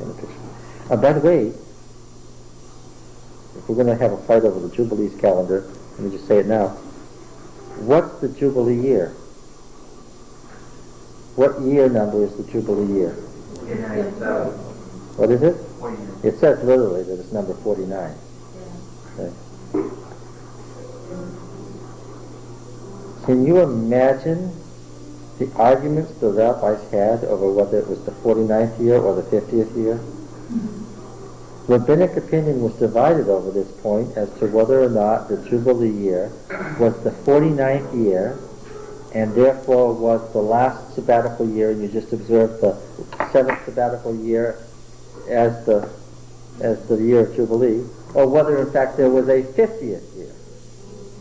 in the picture. By the way, if we're going to have a fight over the Jubilees calendar, let me just say it now. What's the Jubilee year? What year number is the Jubilee year? What is it? It says literally that it's number 49. Okay. Can you imagine the arguments the rabbis had over whether it was the 49th year or the 50th year? Rabbinic opinion was divided over this point as to whether or not the Jubilee year was the 49th year and therefore was the last sabbatical year, and you just observed the 7th sabbatical year as the as the year of Jubilee, or whether in fact there was a 50th year,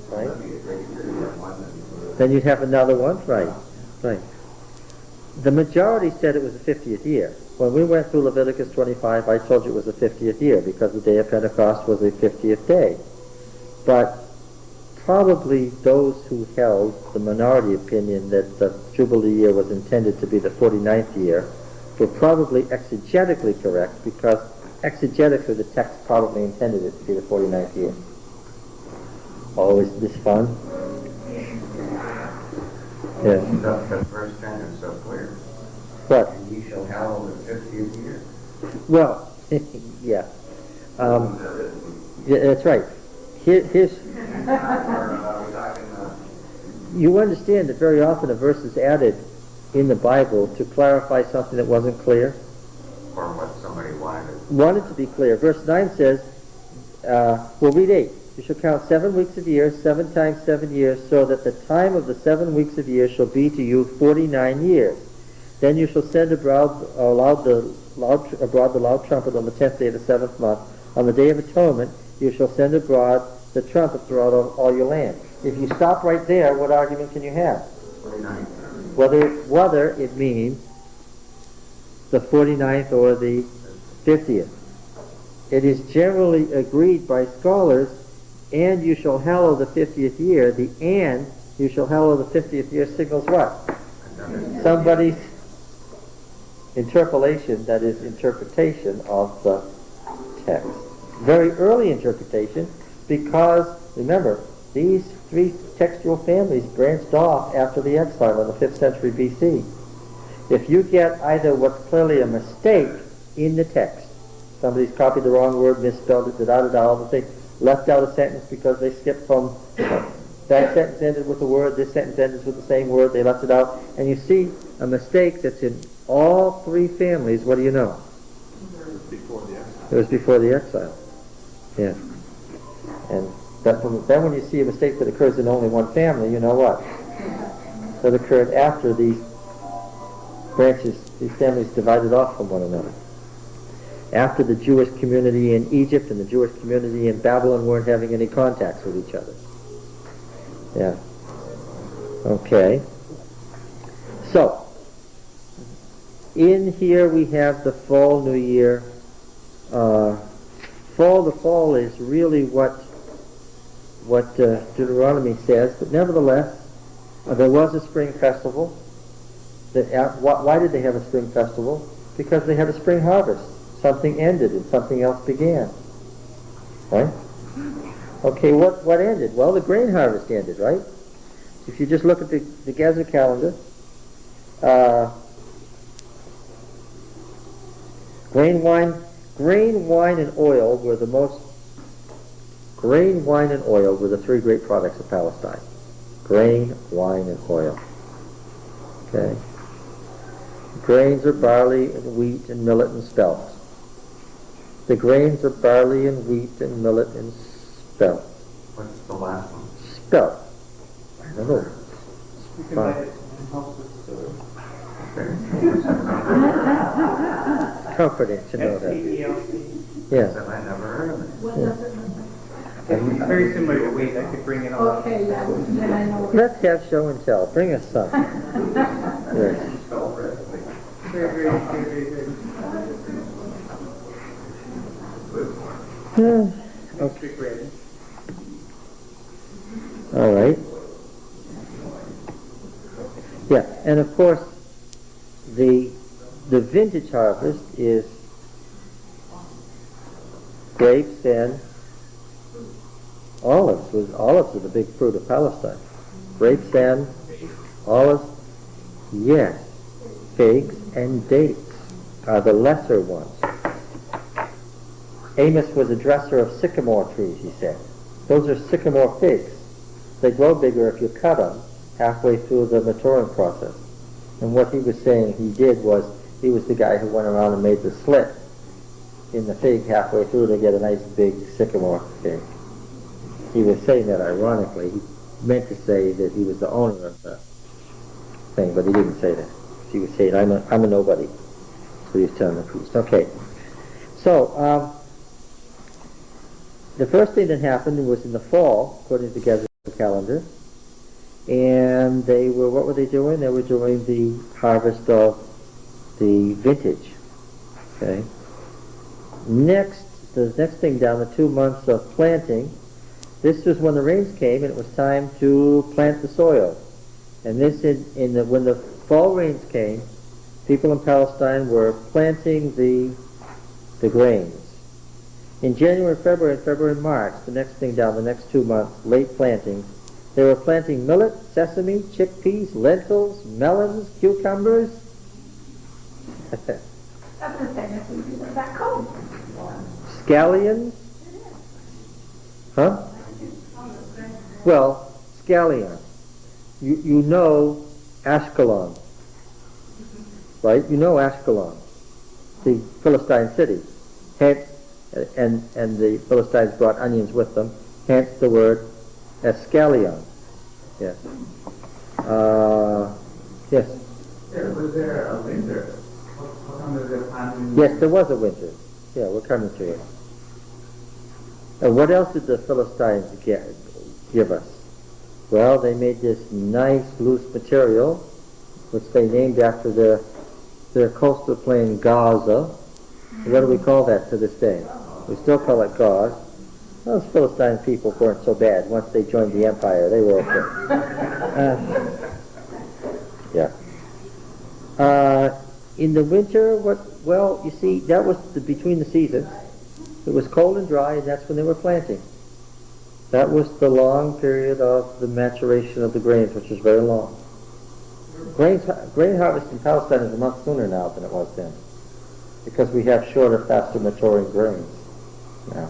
right? Then you'd have another one, right, right. The majority said it was the 50th year. When we went through Leviticus 25, I told you it was the 50th year because the day of Pentecost was the 50th day. But probably those who held the minority opinion that the Jubilee year was intended to be the 49th year were probably exegetically correct, because exegetically the text probably intended it to be the 49th year. Oh, isn't this fun? Yeah. The first sentence so clear. What? And ye shall hallow the 50th year. Well, yeah. Yeah, that's right. Here's you understand that very often a verse is added in the Bible to clarify something that wasn't clear. Or what somebody wanted. Wanted to be clear. Verse 9 says, we'll read 8. You shall count 7 weeks of years, 7 times 7 years, so that the time of the 7 weeks of years shall be to you 49 years. Then you shall send abroad the loud trumpet on the 10th day of the 7th month. On the day of atonement, you shall send abroad the trumpet throughout all your land. If you stop right there, what argument can you have? 49. Whether it means the 49th or the 50th. It is generally agreed by scholars, and you shall hallow the 50th year. The and you shall hallow the 50th year signals what? Somebody's interpolation, that is interpretation of the text. Very early interpretation, because remember, these three textual families branched off after the exile in the 5th century BC. If you get either what's clearly a mistake in the text, somebody's copied the wrong word, misspelled it, all the things, left out a sentence because they skipped from, that sentence ended with a word, this sentence ended with the same word, they left it out, and you see a mistake that's in all three families, what do you know? It was before the exile. Yeah. And then when you see a mistake that occurs in only one family, you know what? That occurred after these branches, these families divided off from one another. After the Jewish community in Egypt and the Jewish community in Babylon weren't having any contacts with each other. Yeah. Okay. So, in here we have the fall new year. The fall is really what Deuteronomy says, but nevertheless, there was a spring festival. Why did they have a spring festival? Because they had a spring harvest. Something ended and something else began. Right? Okay, what ended? Well, the grain harvest ended, right? If you just look at the Gezer calendar, grain, wine, and oil were the most. Grain, wine, and oil were the three great products of Palestine. Grain, wine, and oil. Okay. Grains are barley and wheat and millet and spelt. The grains are barley and wheat and millet and spelt. What's the last one? Spelt. I don't know. Comforting to know that. Yeah. I never heard of it. What does it mean? It's very similar to wheat. I could bring it along. Okay, yeah, then I know. Let's have show and tell. Bring us some. Yes. Very, very, very, very good. Okay. Bread. All right. Yeah, and of course, the vintage harvest is grapes and olives. Olives are the big fruit of Palestine. Grapes and olives, yes. Figs and dates are the lesser ones. Amos was a dresser of sycamore trees, he said. Those are sycamore figs. They grow bigger if you cut them halfway through the maturing process. And what he was saying he did was, he was the guy who went around and made the slit in the fig halfway through to get a nice big sycamore fig. He was saying that ironically. He meant to say that he was the owner of the thing, but he didn't say that. He was saying, I'm a nobody. So he was telling the priest. Okay. So, the first thing that happened was in the fall, according to the Gregorian calendar, and what were they doing? They were doing the harvest of the vintage. Okay. The next thing down, the 2 months of planting, this was when the rains came and it was time to plant the soil. And this when the fall rains came, people in Palestine were planting the grains. In January, February, March, the next thing down, the next 2 months, late plantings, they were planting millet, sesame, chickpeas, lentils, melons, cucumbers. That's the same as we do back home. Scallions? Huh? Well, scallion. You know Ashkelon, right? You know Ashkelon, the Philistine city. Hence, and the Philistines brought onions with them. Hence the word escallion. Yes. Yes. Was there a winter? How come there was a time? Yes, there was a winter. Yeah, we're coming to it. And what else did the Philistines give us? Well, they made this nice loose material, which they named after their coastal plain Gaza. What do we call that to this day? We still call it gauze. Those Philistine people weren't so bad. Once they joined the empire, they were okay. Yeah. In the winter, well, you see, that was between the seasons. It was cold and dry, and that's when they were planting. That was the long period of the maturation of the grains, which is very long. Grain harvest in Palestine is a month sooner now than it was then, because we have shorter, faster maturing grains now.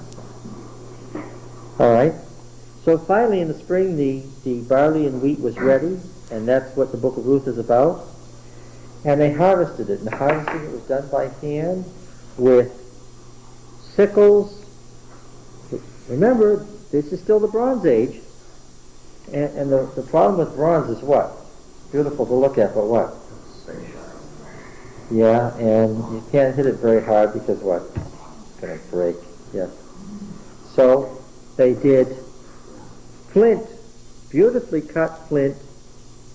All right. So finally, in the spring, the barley and wheat was ready, and that's what the Book of Ruth is about. And they harvested it, and the harvesting it was done by hand with sickles. Remember, this is still the Bronze Age, and the problem with bronze is what? Beautiful to look at, but what? Yeah, and you can't hit it very hard because what? It's going to break. Yes. So they did flint, beautifully cut flint,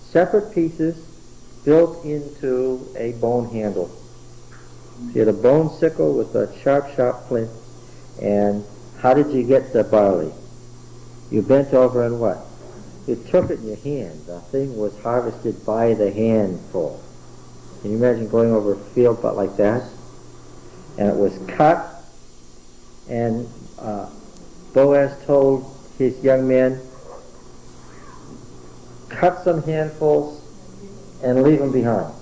separate pieces, built into a bone handle. So you had a bone sickle with a sharp flint. And how did you get the barley? You bent over and what? You took it in your hand. The thing was harvested by the handful. Can you imagine going over a field but like that? And it was cut, and Boaz told his young men, cut some handfuls and leave them behind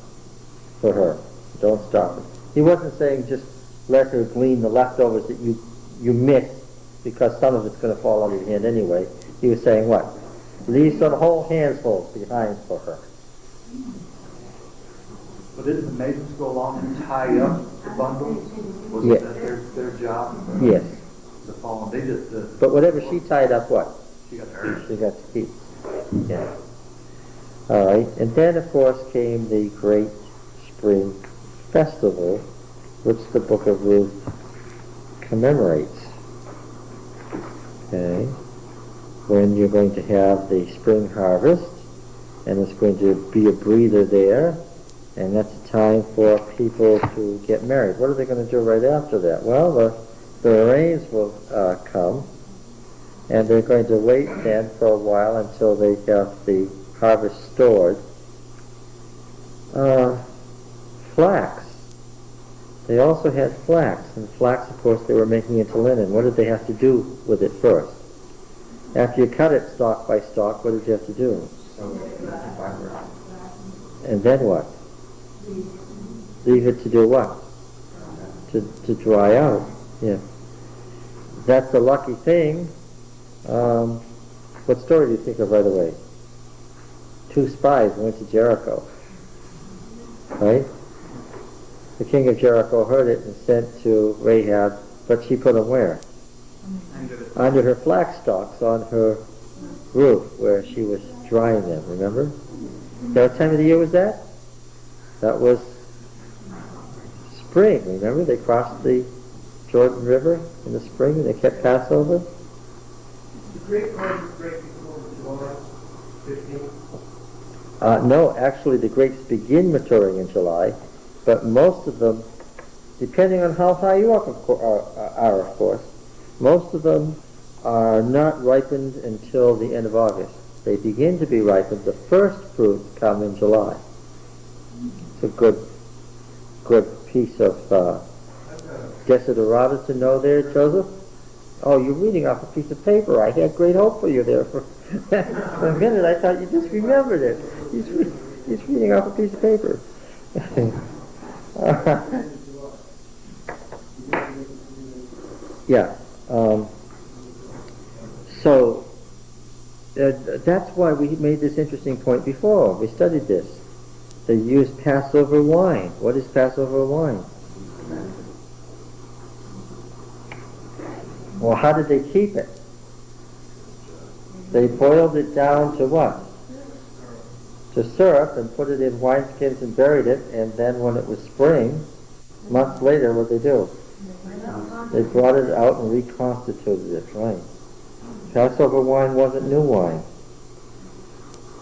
for her. Don't stop it. He wasn't saying just let her glean the leftovers that you missed, because some of it's going to fall out of your hand anyway. He was saying what? Leave some whole handfuls behind for her. But didn't the maidens go along and tie up the bundles? Was Yes. that their job? Yes. The fall. They did the. But whatever she tied up, what? She got hurt. She got to keep. Yeah. All right. And then, of course, came the great spring festival, which the Book of Ruth commemorates. Okay. When you're going to have the spring harvest, and there's going to be a breather there, and that's a time for people to get married. What are they going to do right after that? Well, the rains will come, and they're going to wait then for a while until they have the harvest stored. Flax. They also had flax, and flax, of course, they were making into linen. What did they have to do with it first? After you cut it stalk by stalk, what did you have to do? And then what? Leave it to do what? To dry out. Yeah. That's a lucky thing. What story do you think of right away? 2 spies went to Jericho. Right? The king of Jericho heard it and sent to Rahab, but she put them where? Under her flax stalks on her roof where she was drying them, remember? What time of the year was that? That was spring, remember? They crossed the Jordan River in the spring and they kept Passover. Greek causes great before July 15th. No, actually the grapes begin maturing in July, but most of them, depending on how high you are, of course, most of them are not ripened until the end of August. They begin to be ripened. The first fruits come in July. It's a good piece of Desiderata to know there, Joseph. Oh, you're reading off a piece of paper. I had great hope for you there. For a minute, I thought you just remembered it. He's reading off a piece of paper. Yeah. So that's why we made this interesting point before. We studied this. They use Passover wine. What is Passover wine? Well, how did they keep it? They boiled it down to what? To syrup, and put it in wineskins and buried it, and then when it was spring, months later, what they do? They brought it out and reconstituted it, right? Passover wine wasn't new wine.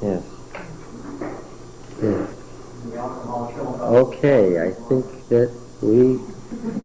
Yes. Yes. Okay, I think that we